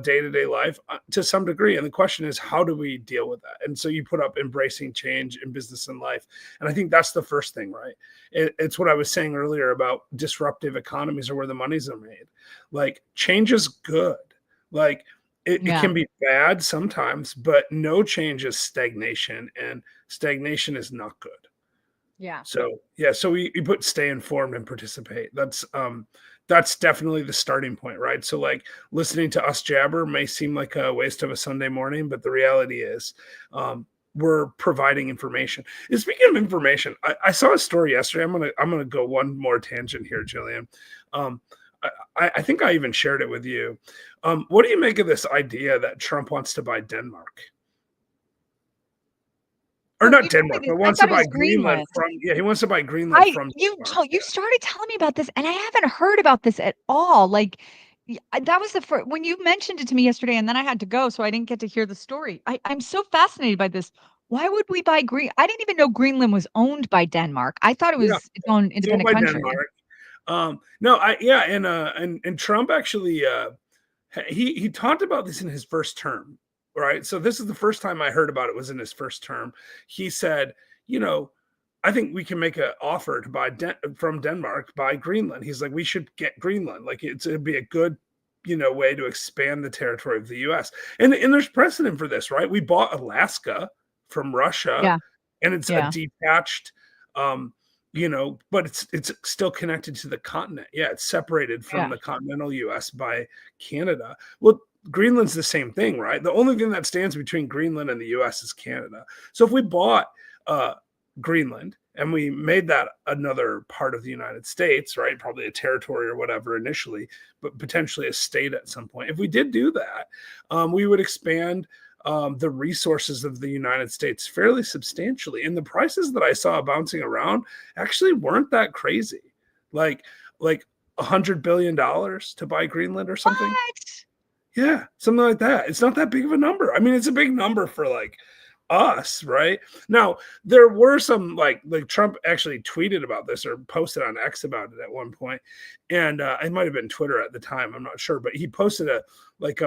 day-to-day life to some degree, and the question is, how do we deal with that? And so you put up embracing change in business and life, and I think that's the first thing, right? It's what I was saying earlier about disruptive economies are where the monies are made. Like, change is good. Like, it Yeah. can be bad sometimes, but no change is stagnation, and stagnation is not good. Yeah. So yeah, so we put stay informed and participate. That's definitely the starting point, right? So like, listening to us jabber may seem like a waste of a Sunday morning, but the reality is, we're providing information. And speaking of information, I saw a story yesterday. I'm gonna go one more tangent here, Jillian. Um, I think I even shared it with you. What do you make of this idea that Trump wants to buy Denmark? Or Oh, not you told me Denmark, this. but I wants to thought it buy was Greenland Greenland. from, yeah, he wants to buy Greenland from You Denmark. you started telling me about this, and I haven't heard about this at all. Like, that was the first when you mentioned it to me yesterday, and then I had to go, so I didn't get to hear the story. I'm so fascinated by this. Why would we buy Green? I didn't even know Greenland was owned by Denmark. I thought it Yeah, was its own it's owned independent by country. Denmark. No, yeah, and Trump actually, he talked about this in his first term, right? So this is the first time I heard about it, was in his first term. He said, you know, I think we can make an offer to buy from Denmark, buy Greenland. He's like, we should get Greenland. Like, it'd be a good, way to expand the territory of the U.S. And there's precedent for this, right? We bought Alaska from Russia, Yeah, and it's a yeah, detached, um, but it's still connected to the continent. Yeah, it's separated from yeah. the continental U.S. by Canada. Well, Greenland's the same thing, right? The only thing that stands between Greenland and the U.S. is Canada. So if we bought uh, Greenland and we made that another part of the United States, right? Probably a territory or whatever initially, but potentially a state at some point. If we did do that, we would expand the resources of the United States fairly substantially. And the prices that I saw bouncing around actually weren't that crazy. Like $100 billion to buy Greenland or something. What? Yeah, something like that. It's not that big of a number. I mean, it's a big number for like us, right? Now, there were some like Trump actually tweeted about this or posted on X about it at one point, and it might have been Twitter at the time. I'm not sure, but he posted a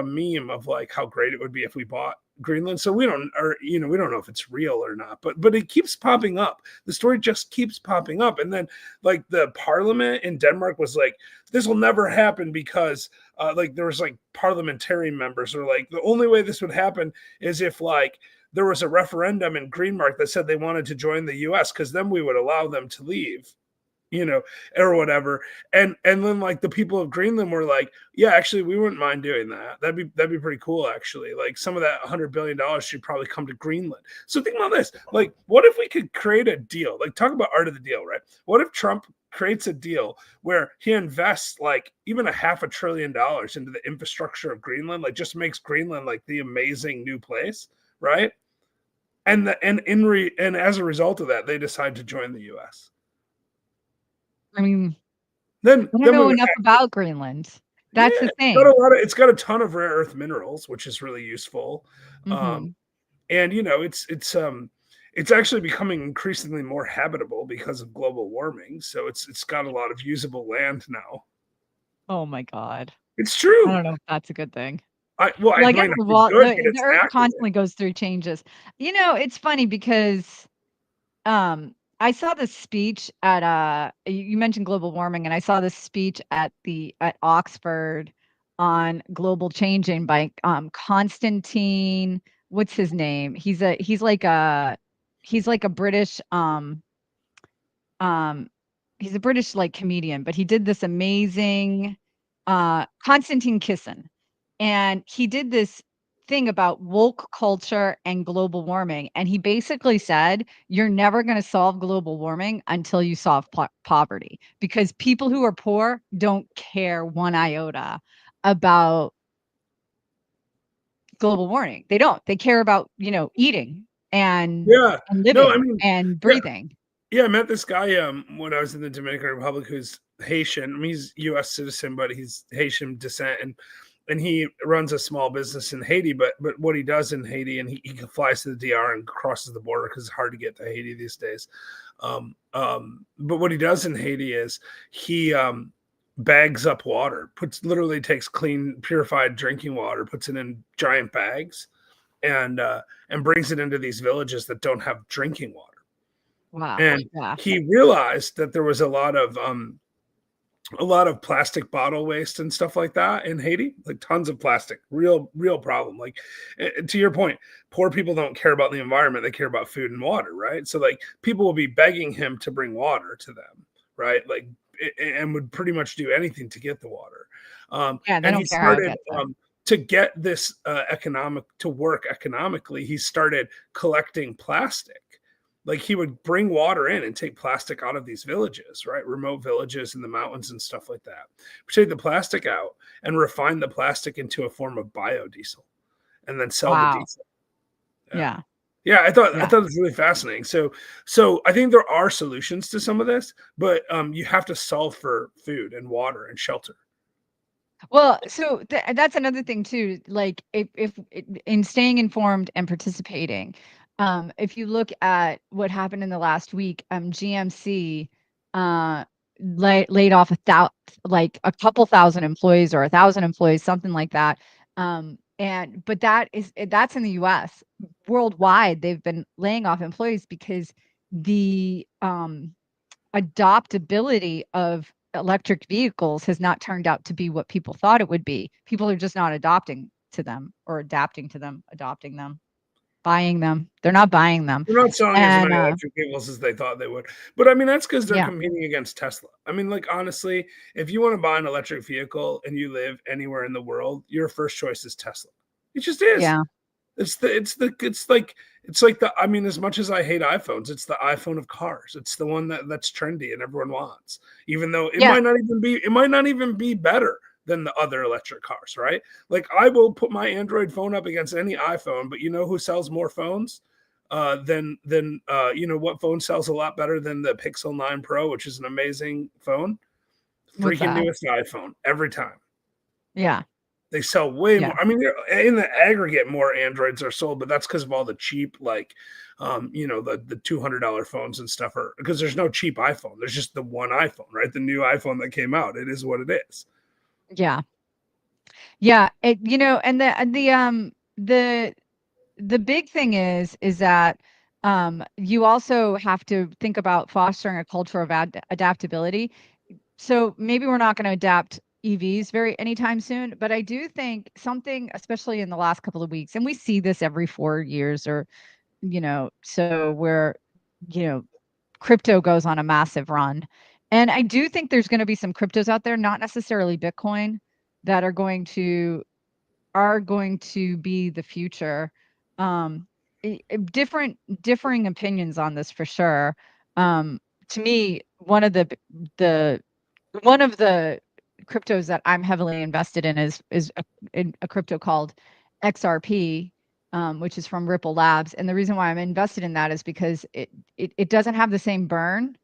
meme of like how great it would be if we bought Greenland. So we don't know if it's real or not, but it keeps popping up. The story just keeps popping up, and then like the parliament in Denmark was like, this will never happen because like there was like parliamentary members are like, the only way this would happen is if like there was a referendum in Greenmark that said they wanted to join the US, because then we would allow them to leave, or whatever. And then like the people of Greenland were like, yeah, actually we wouldn't mind doing that. That'd be pretty cool, actually. Like, some of that $100 billion should probably come to Greenland. So think about this. Like, what if we could create a deal? Like, talk about art of the deal, right? What if Trump creates a deal where he invests like even $500 billion into the infrastructure of Greenland, like just makes Greenland like the amazing new place, right? And as a result of that, they decide to join the U.S. I mean, Then I don't then we know would enough have, about Greenland. yeah, That's the it's got thing. it's got a ton of rare earth minerals, which is really useful. Um, Mhm. and it's actually becoming increasingly more habitable because of global warming. So it's got a lot of usable land now. Oh my god. It's I true. don't know if that's a good thing. Well, Well, I it guess might not the be wall good, but the it's Earth accurate. constantly goes through changes. It's funny because, I saw this speech at, you mentioned global warming, and I saw this speech at Oxford on global changing by, Constantine, what's his name? He's like a British, um, he's a British, like, comedian, but he did this amazing, Konstantin Kisin, and he did this thing about woke culture and global warming, and he basically said, "You're never gonna solve global warming until you solve poverty, because people who are poor don't care one iota about global warming. They don't. They care about, eating." and Yeah. No, I living mean, and yeah, breathing. yeah. I met this guy when I was in the Dominican Republic who's Haitian. I mean, he's U.S. citizen, but he's Haitian descent, and he runs a small business in Haiti. But what he does in Haiti, and he flies to the DR and crosses the border because it's hard to get to Haiti these days. But what he does in Haiti is he bags up water, literally takes clean, purified drinking water, puts it in giant bags, and brings it into these villages that don't have drinking water. Wow. And Yeah. he realized that there was a lot of plastic bottle waste and stuff like that in Haiti, like tons of plastic, real problem. Like to your point, poor people don't care about the environment; they care about food and water, right? So like people will be begging him to bring water to them, right? Like and would pretty much do anything to get the water. Yeah, they And he don't care. I started get that. to get this economic to work economically. He started collecting plastic. Like he would bring water in and take plastic out of these villages, right? Remote villages in the mountains and stuff like that. Take the plastic out and refine the plastic into a form of biodiesel, and then sell the Wow. diesel. Yeah. Yeah, I thought Yeah. it was really fascinating. So I think there are solutions to some of this, but you have to solve for food and water and shelter. Well, so that's another thing too. Like if in staying informed and participating, if you look at what happened in the last week, GMC laid off like a couple thousand employees or 1,000 employees, something like that. And but that's in the U.S. Worldwide, they've been laying off employees because the adoptability of electric vehicles has not turned out to be what people thought it would be. People are just not adopting to them or adapting to them, adopting them, buying them. They're not buying them. They're not selling as And many electric vehicles as they thought they would. But I mean, that's because they're yeah, competing against Tesla. I mean, like honestly, if you want to buy an electric vehicle and you live anywhere in the world, your first choice is Tesla. It just is. yeah, It's like the I mean, as much as I hate iPhones, it's the iPhone of cars. It's the one that's trendy and everyone wants, even though yeah, it might not even be better than the other electric cars, right? Like I will put my Android phone up against any iPhone, but you know who sells more phones? Than you know what phone sells a lot better than the Pixel 9 Pro, which is an amazing phone? what's Freaking that? newest iPhone every time. Yeah, They sell way yeah, more. I mean, in the aggregate, more Androids are sold, but that's because of all the cheap, like, you know, the $200 phones and stuff. Are because there's no cheap iPhone. There's just the one iPhone, right? The new iPhone that came out. It is what it is. yeah, yeah. And the the big thing is that you also have to think about fostering a culture of adaptability. So maybe we're not going to adapt EVs very anytime soon, but I do think something, especially in the last couple of weeks, and we see this every 4 years or, so where, you know, crypto goes on a massive run. And I do think there's going to be some cryptos out there, not necessarily Bitcoin, that are going to be the future. Um, differing opinions on this for sure. To me, the one of the cryptos that I'm heavily invested in is a crypto called XRP, which is from Ripple Labs. And the reason why I'm invested in that is because it doesn't have the same burn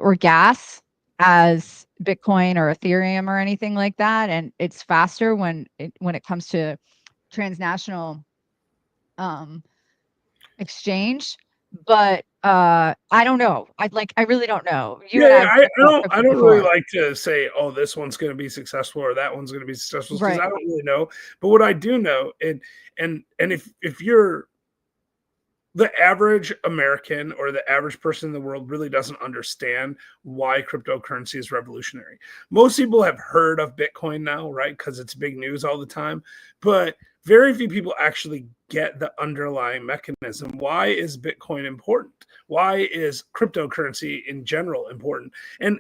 or gas as Bitcoin or Ethereum or anything like that, and it's faster when it comes to transnational um, exchange. But I don't know. I really don't know. You and I Yeah, have I, talked I about don't I crypto don't really before, like to say, oh, this one's going to be successful or that one's going to be successful because I right? don't really know. But what I do know, and if you're the average American or the average person in the world really doesn't understand why cryptocurrency is revolutionary. Most people have heard of Bitcoin now, right? Because it's big news all the time. But very few people actually get the underlying mechanism. Why is Bitcoin important? Why is cryptocurrency in general important? And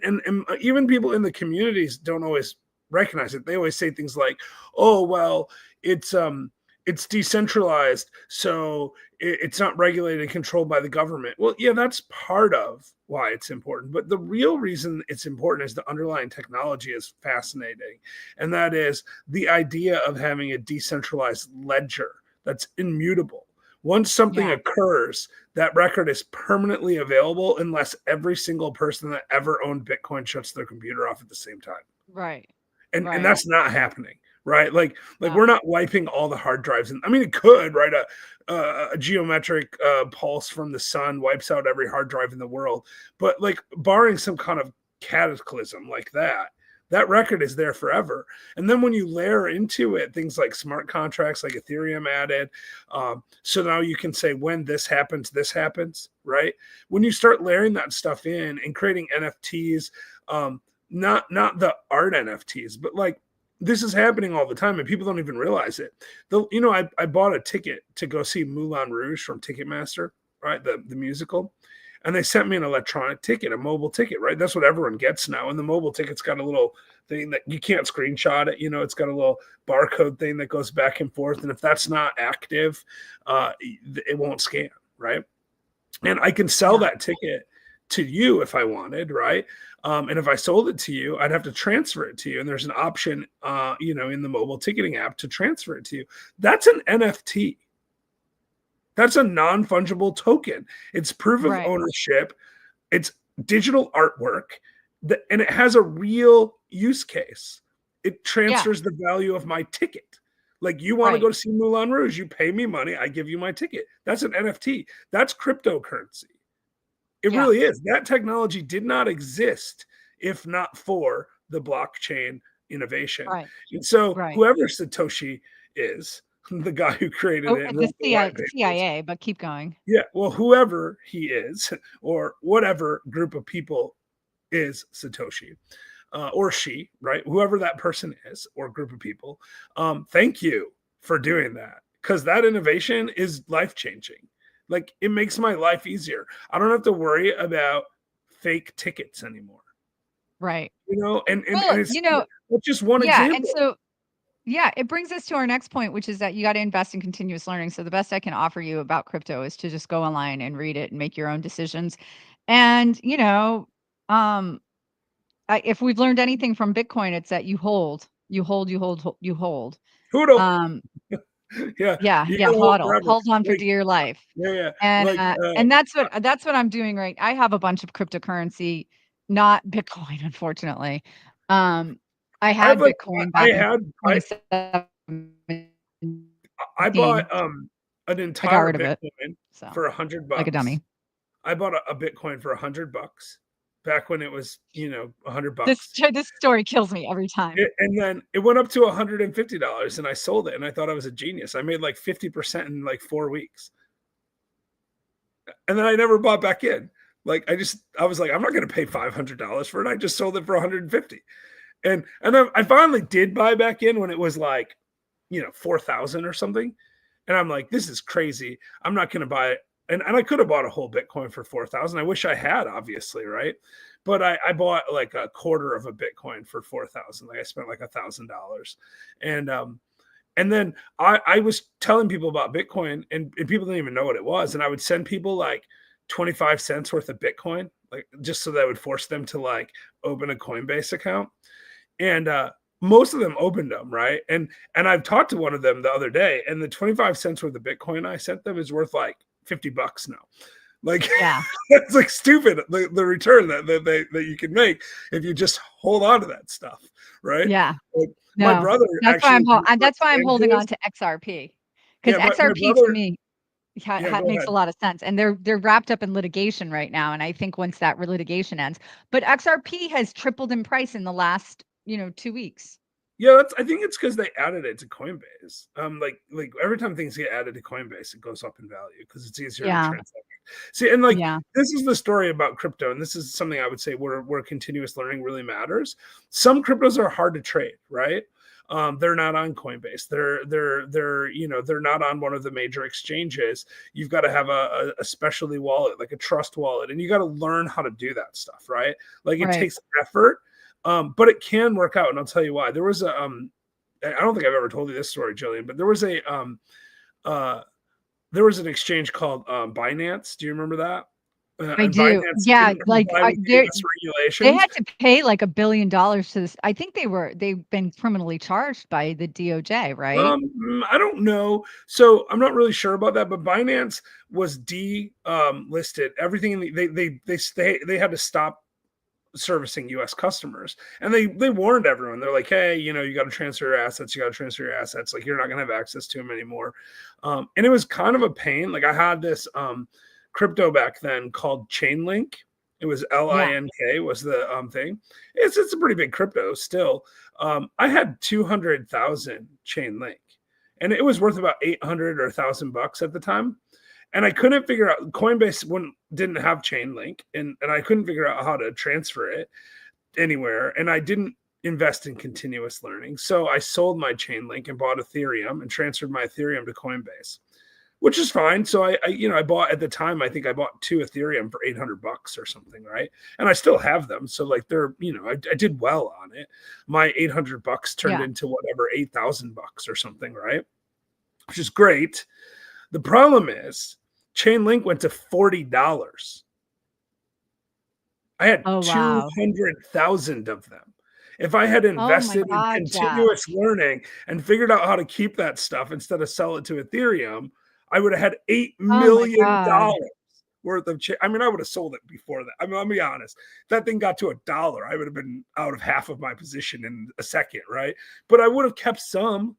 even people in the communities don't always recognize it. They always say things like, "Oh, well, it's decentralized, so it's not regulated and controlled by the government." Well, yeah, that's part of why it's important. But the real reason it's important is the underlying technology is fascinating. And that is the idea of having a decentralized ledger that's immutable, Once something Yeah. occurs, that record is permanently available unless every single person that ever owned Bitcoin shuts their computer off at the same time. Right. And Right. that's not happening, right? Like No. we're not wiping all the hard drives. And I mean, it could, right? A geometric pulse from the sun wipes out every hard drive in the world. But like barring some kind of cataclysm like that, that record is there forever. And then when you layer into it things like smart contracts, like Ethereum added, so now you can say when this happens, right? When you start layering that stuff in and creating NFTs, not the art NFTs, but like this is happening all the time and people don't even realize it. I bought a ticket to go see Moulin Rouge from Ticketmaster, right? The musical. And they sent me an electronic ticket, a mobile ticket, right? That's what everyone gets now. And the mobile ticket's got a little thing that you can't screenshot it. It's got a little barcode thing that goes back and forth. And if that's not active, it won't scan, right? And I can sell that ticket to you if I wanted, right? And if I sold it to you, I'd have to transfer it to you. And there's an option, in the mobile ticketing app to transfer it to you. That's an NFT. That's a non-fungible token. It's proof of ownership. It's digital artwork, and it has a real use case. It transfers the value of my ticket. Like you want to go to see Moulin Rouge, you pay me money, I give you my ticket. That's an NFT. That's cryptocurrency. It really is. That technology did not exist if not for the blockchain innovation. Right. And so whoever Satoshi is, the guy who created it. The CIA, but keep going. Yeah, well, whoever he is, or whatever group of people is Satoshi, or she, right? Whoever that person is, or group of people, thank you for doing that, because that innovation is life-changing. Like, it makes my life easier. I don't have to worry about fake tickets anymore. Right. And it's just one example. And so it brings us to our next point, which is that you got to invest in continuous learning. So the best I can offer you about crypto is to just go online and read it and make your own decisions. And, if we've learned anything from Bitcoin, it's that you hold. Hodl. Hold on for dear life. Yeah. And that's what I'm doing right. I have a bunch of cryptocurrency, not Bitcoin, unfortunately. I had Bitcoin back in 2017. I bought an entire Bitcoin for $100. Like a dummy. I bought a Bitcoin for $100 back when it was, $100. This story kills me every time. And then it went up to $150 and I sold it and I thought I was a genius. I made like 50% in like 4 weeks. And then I never bought back in. Like I was like, I'm not going to pay $500 for it. I just sold it for $150. And I finally did buy back in when it was like, 4,000 or something. And I'm like, this is crazy. I'm not going to buy it. And I could have bought a whole Bitcoin for 4,000. I wish I had, obviously, right? But I bought like a quarter of a Bitcoin for 4,000. Like I spent like $1,000. And then I was telling people about Bitcoin and people didn't even know what it was. And I would send people like 25 cents worth of Bitcoin, like just so that would force them to like open a Coinbase account. And most of them opened them, right? And I've talked to one of them the other day, and the 25 cents worth of Bitcoin I sent them is worth like $50 now. Like, it's like stupid the return that you can make if you just hold on to that stuff, right? Yeah. Like, my brother. That's why I'm holding on to XRP, because XRP to me makes a lot of sense, and they're wrapped up in litigation right now. And I think once that litigation ends, but XRP has tripled in price in the last 2 weeks. Yeah, I think it's because they added it to Coinbase. Like every time things get added to Coinbase, it goes up in value because it's easier to transact. See, and this is the story about crypto, and this is something I would say where continuous learning really matters. Some cryptos are hard to trade, right? They're not on Coinbase. They're not on one of the major exchanges. You've got to have a specialty wallet, like a trust wallet, and you got to learn how to do that stuff, right? Like it takes effort. But it can work out, and I'll tell you why. There was a I don't think I've ever told you this story, Jillian, but there was an exchange called Binance. Do you remember that? I and do. Binance Yeah, didn't like comply with the US they regulations. had to pay like $1 billion to this. I think they've been criminally charged by the DOJ, right? I don't know. So I'm not really sure about that, but Binance was listed. Everything in they had to stop servicing US customers. And they warned everyone. They're like, "Hey, you know, you got to transfer your assets. You got to transfer your assets. Like you're not going to have access to them anymore." And it was kind of a pain. Like I had this crypto back then called Chainlink. It was Yeah. LINK was the thing. It's a pretty big crypto still. I had 200,000 Chainlink, and it was worth about 800 or $1,000 at the time. And I couldn't figure out Coinbase didn't have Chainlink, and I couldn't figure out how to transfer it anywhere. And I didn't invest in continuous learning, so I sold my Chainlink and bought Ethereum and transferred my Ethereum to Coinbase, which is fine. So I bought at the time. I think I bought 2 Ethereum for $800 or something, right? And I still have them. So like they're I did well on it. My $800 turned Yeah. into whatever $8,000 or something, right? Which is great. The problem is Chainlink went to $40. I had Oh, wow. 200,000 of them. If I had Oh my invested in God, continuous Josh. learning and figured out how to keep that stuff instead of sell it to Ethereum, I would have had $8 Oh my million God. worth of I mean, I would have sold it before that. I mean, I'll be honest. If that thing got to $1, I would have been out of half of my position in a second, right? But I would have kept some.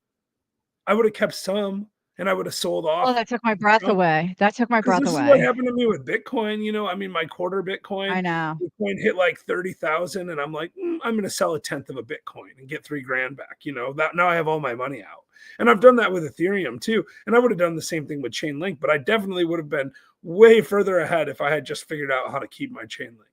I would have kept some, and I would have sold Oh, off that took my breath away. That took my because breath this is what away. happened to me with Bitcoin. I mean, my quarter I Bitcoin, know. Bitcoin hit like 30,000, and I'm like, I'm going to sell a tenth of a Bitcoin and get 3 grand back. That now I have all my money out, and I've done that with Ethereum too. And I would have done the same thing with Chainlink, but I definitely would have been way further ahead if I had just figured out how to keep my Chainlink.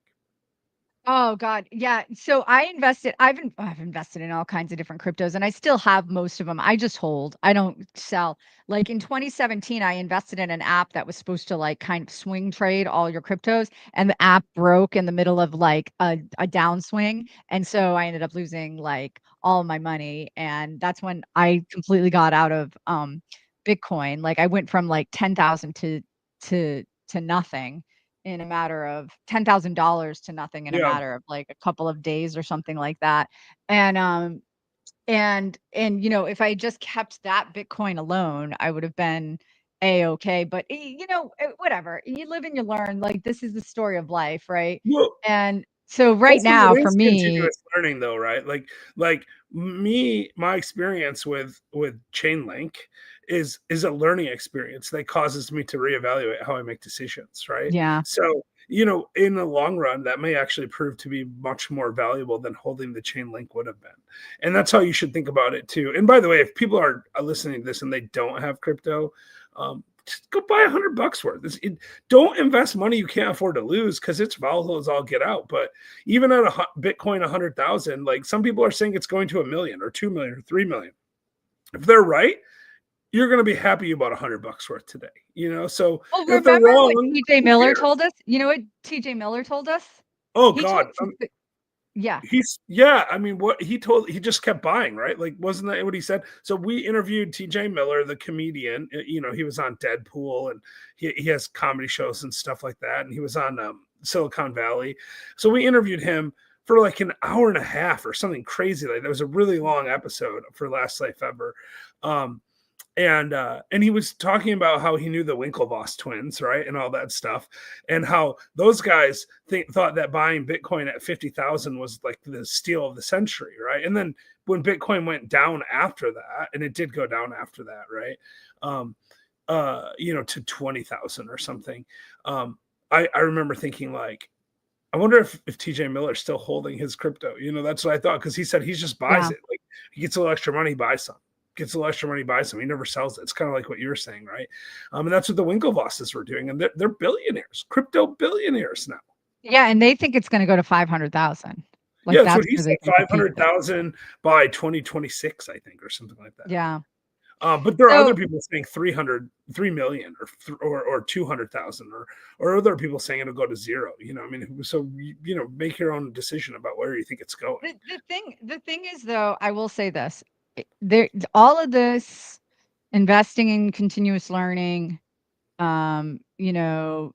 Oh God. Yeah. So I've invested in all kinds of different cryptos and I still have most of them. I just hold. I don't sell. Like in 2017, I invested in an app that was supposed to like kind of swing trade all your cryptos and the app broke in the middle of like a downswing. And so I ended up losing like all my money. And that's when I completely got out of Bitcoin. Like I went from like 10,000 to nothing in a matter of $10,000 to nothing in a Yeah. matter of like a couple of days or something like that. And if I just kept that Bitcoin alone, I would have been a-okay. But whatever. You live and you learn. Like this is the story of life, right? Well, And so right hopefully now it for is me, continuous learning though, right? Like my experience with Chainlink is a learning experience that causes me to reevaluate how I make decisions, right? yeah. So, in the long run, that may actually prove to be much more valuable than holding the Chainlink would have been. And that's how you should think about it too. And by the way, if people are listening to this and they don't have crypto, just go buy $100 worth. Don't invest money you can't afford to lose because it's volatile as all get out. But even at Bitcoin 100,000, like some people are saying it's going to 1 million or 2 million or 3 million. If they're right, you're going to be happy you bought $100 worth today. So Well, if they're remember what wrong, TJ who Miller cares? told us? You know what TJ Miller told us? Oh He told God, yeah. I mean, what he just kept buying, right? Like, wasn't that what he said? So we interviewed TJ Miller, the comedian. He was on Deadpool and he has comedy shows and stuff like that. And he was on Silicon Valley. So we interviewed him for like an hour and a half or something crazy. Like that was a really long episode for Last Life Ever. And he was talking about how he knew the Winklevoss twins, right, and all that stuff, and how those guys thought that buying Bitcoin at 50,000 was like the steal of the century, right? And then when Bitcoin went down after that, and it did go down after that, right, to 20,000 or something, I remember thinking like, I wonder if TJ Miller's still holding his crypto. That's what I thought because he said he just buys Yeah. it, like he gets a little extra money, buys some. Gets a little extra money, buys some. He never sells it. It's kind of like what you were saying, right? And that's what the Winklevosses were doing, and they're billionaires, crypto billionaires now. Yeah, and they think it's gonna go to 500,000. Like, Yeah, that's what that's he where said. they think the peak is. 500,000 by 2026, I think, or something like that. Yeah. But there are other So people saying 3 million or 200,000, or other people saying it'll go to zero. I mean, so make your own decision about where you think it's going. the thing is, though, I will say this: there, all of this investing in continuous learning, um, you know,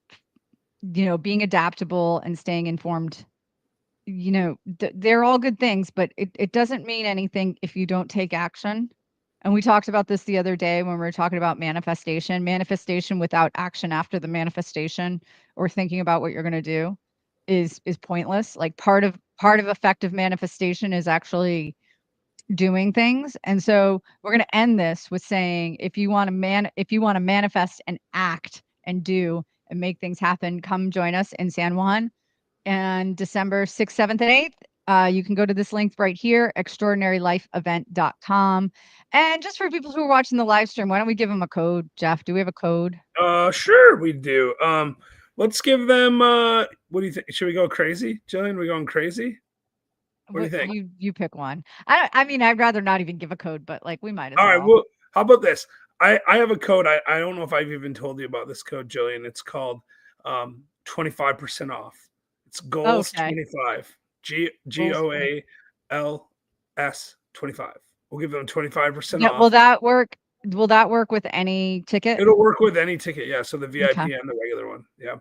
being adaptable and staying informed, they're all good things, but it doesn't mean anything if you don't take action. And we talked about this the other day when we were talking about manifestation. Manifestation without action after the manifestation or thinking about what you're going to do is pointless. Like part of effective manifestation is actually doing things. And so we're going to end this with saying, if you want to manifest and act and do and make things happen, come join us in San Juan and December 6th, 7th, and 8th. You can go to this link right here, extraordinarylifeevent.com. And just for people who are watching the live stream, why don't we give them a code? Jeff, do we have a code? Sure, we do. Let's give them, what do you think? Should we go crazy? Jillian, we going crazy? What do you think? You pick one. I mean, I'd rather not even give a code, but like we might as All well. right, well, how about this? I have a code. I don't know if I've even told you about this code, Jillian. It's called 25% off. It's Goals 25. GOALS 25. We'll give them 25% off. Will that work? Will that work with any ticket? It'll work with any ticket, yeah. So the VIP and the regular one, yeah.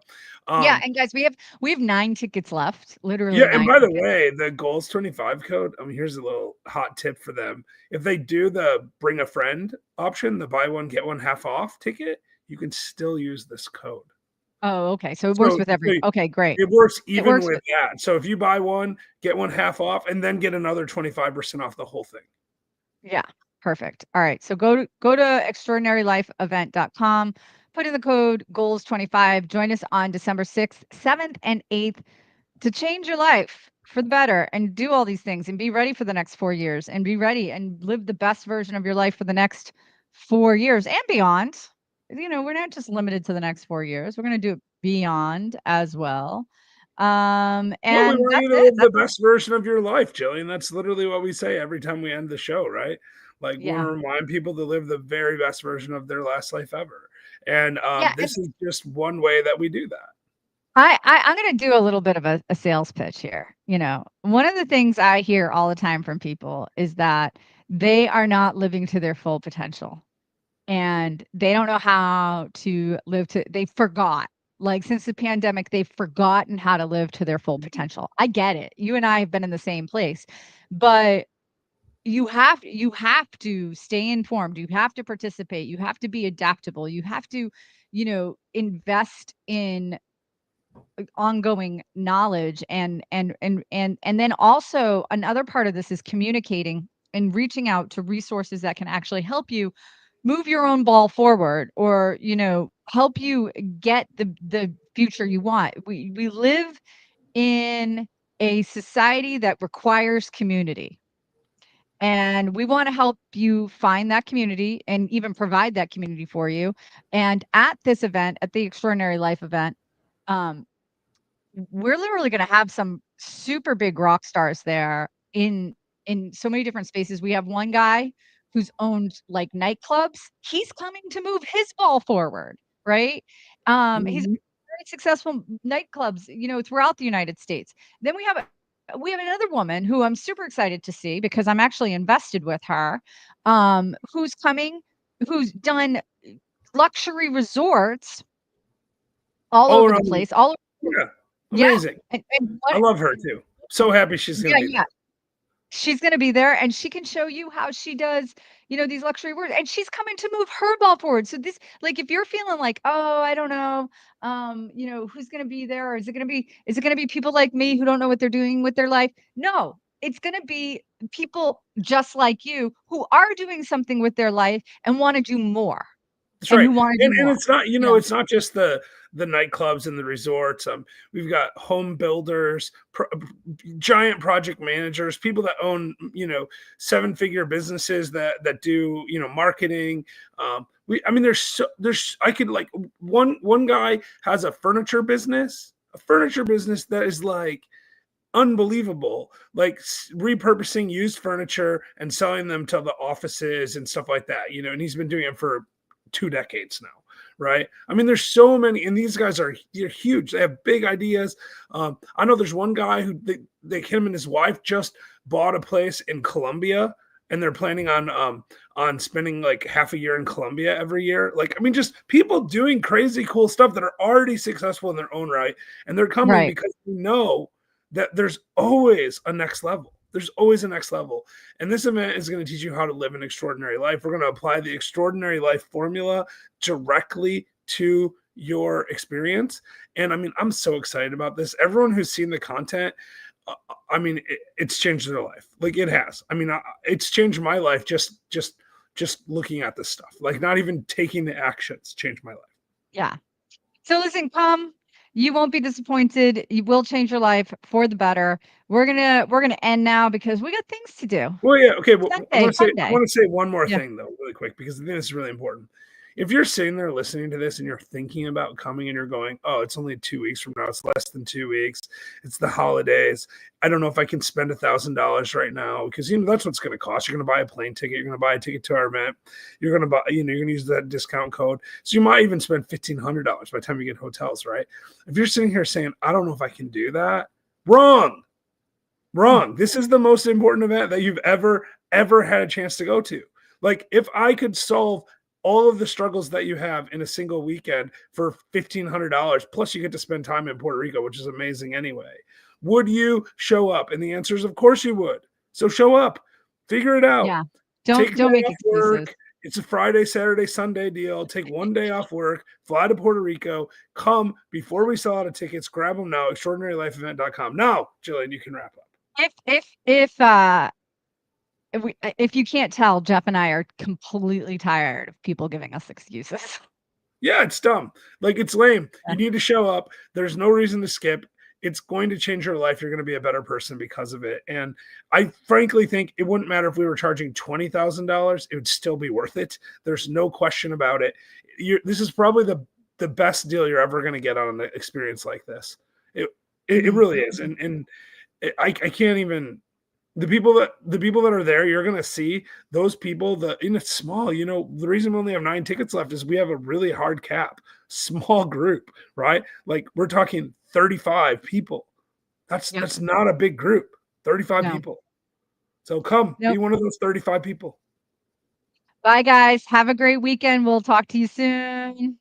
Yeah, and guys, we have 9 tickets left, literally. Yeah, and by the way, the Goals 25 code. I mean, here's a little hot tip for them. If they do the bring a friend option, the buy one get one half off ticket, you can still use this code. Oh, okay. So it works with every. Okay, great. It works even with that. So if you buy one, get one half off, and then get another 25% off the whole thing. Yeah, perfect. All right. So go to extraordinarylifeevent.com, put in the code GOALS25. Join us on December 6th, 7th, and 8th to change your life for the better and do all these things and be ready for the next 4 years and be ready and live the best version of your life for the next 4 years and beyond. We're not just limited to the next 4 years. We're going to do it beyond as well. And we want you to live the best version of your life, Jillian. That's literally what we say every time we end the show, right? Like we want to remind people to live the very best version of their last life ever. And this is just one way that we do that. I'm going to do a little bit of a sales pitch here. One of the things I hear all the time from people is that they are not living to their full potential. And they don't know how to live they forgot. Like since the pandemic, they've forgotten how to live to their full potential. I get it. You and I have been in the same place, but you have to stay informed. You have to participate. You have to be adaptable. You have to, invest in ongoing knowledge and then also another part of this is communicating and reaching out to resources that can actually help you move your own ball forward or, help you get the future you want. We live in a society that requires community. And we want to help you find that community and even provide that community for you. And at this event, at the Extraordinary Life event, we're literally going to have some super big rock stars there in so many different spaces. We have one guy who's owned like nightclubs. He's coming to move his ball forward, right? He's very successful nightclubs, throughout the United States. Then we have another woman who I'm super excited to see because I'm actually invested with her, who's done luxury resorts all over the place, all over. Yeah. Amazing. Yeah. I love her too. So happy she's going to be there. She's going to be there and she can show you how she does, these luxury words, and she's coming to move her ball forward. So this, like, if you're feeling like, oh, I don't know, who's going to be there? Or is it going to be people like me who don't know what they're doing with their life? No, it's going to be people just like you who are doing something with their life and want to do more. That's right. And it's not, it's not just the nightclubs and the resorts. We've got home builders, giant project managers, people that own, 7-figure businesses that do, marketing. I could like one guy has a furniture business that is like unbelievable, like repurposing used furniture and selling them to the offices and stuff like that, and he's been doing it for 2 decades now, right? I mean, there's so many, and these guys they're huge. They have big ideas. I know there's one guy who him and his wife just bought a place in Colombia and they're planning on spending like half a year in Colombia every year. Like, I mean, just people doing crazy cool stuff that are already successful in their own right, and they're coming Right. because we know that there's always a next level. There's always a next level. And this event is going to teach you how to live an extraordinary life. We're going to apply the extraordinary life formula directly to your experience. And I mean, I'm so excited about this. Everyone who's seen the content, I mean, it's changed their life. Like it has. I mean, it's changed my life just looking at this stuff. Like not even taking the actions changed my life. Yeah. So listen, come. You won't be disappointed. You will change your life for the better. We're gonna end now because we got things to do. Well, yeah, okay. Well, I Sunday, want to say fun day. one more Yeah. thing though, really quick, because I think this is really important. If you're sitting there listening to this and you're thinking about coming and you're going, "Oh, it's only 2 weeks from now. It's less than 2 weeks. It's the holidays. I don't know if I can spend $1,000 right now because that's what's going to cost. You're going to buy a plane ticket. You're going to buy a ticket to our event. You're going to buy, you're going to use that discount code. So you might even spend $1,500 by the time you get hotels, right? If you're sitting here saying, "I don't know if I can do that," wrong. This is the most important event that you've ever had a chance to go to. Like if I could solve all of the struggles that you have in a single weekend for $1,500, plus you get to spend time in Puerto Rico, which is amazing anyway, would you show up? And the answer is, of course you would. So show up, figure it out. Yeah. Take Don't a day make off excuses. work. It's a Friday, Saturday, Sunday deal. Take one day off work, fly to Puerto Rico, come before we sell out of tickets, grab them now, extraordinarylifeevent.com. Now, Jillian, you can wrap up. If you can't tell, Jeff and I are completely tired of people giving us excuses. Yeah, it's dumb. Like it's lame. Yeah. You need to show up. There's no reason to skip. It's going to change your life. You're going to be a better person because of it. And I frankly think it wouldn't matter if we were charging $20,000. It would still be worth it. There's no question about it. This is probably the best deal you're ever going to get on an experience like this. It really is. And I can't even. The people that are there, you're gonna see those people that in it's small. The reason we only have 9 tickets left is we have a really hard cap, small group, right? Like we're talking 35 people. That's not a big group. 35 people. So come be one of those 35 people. Bye guys. Have a great weekend. We'll talk to you soon.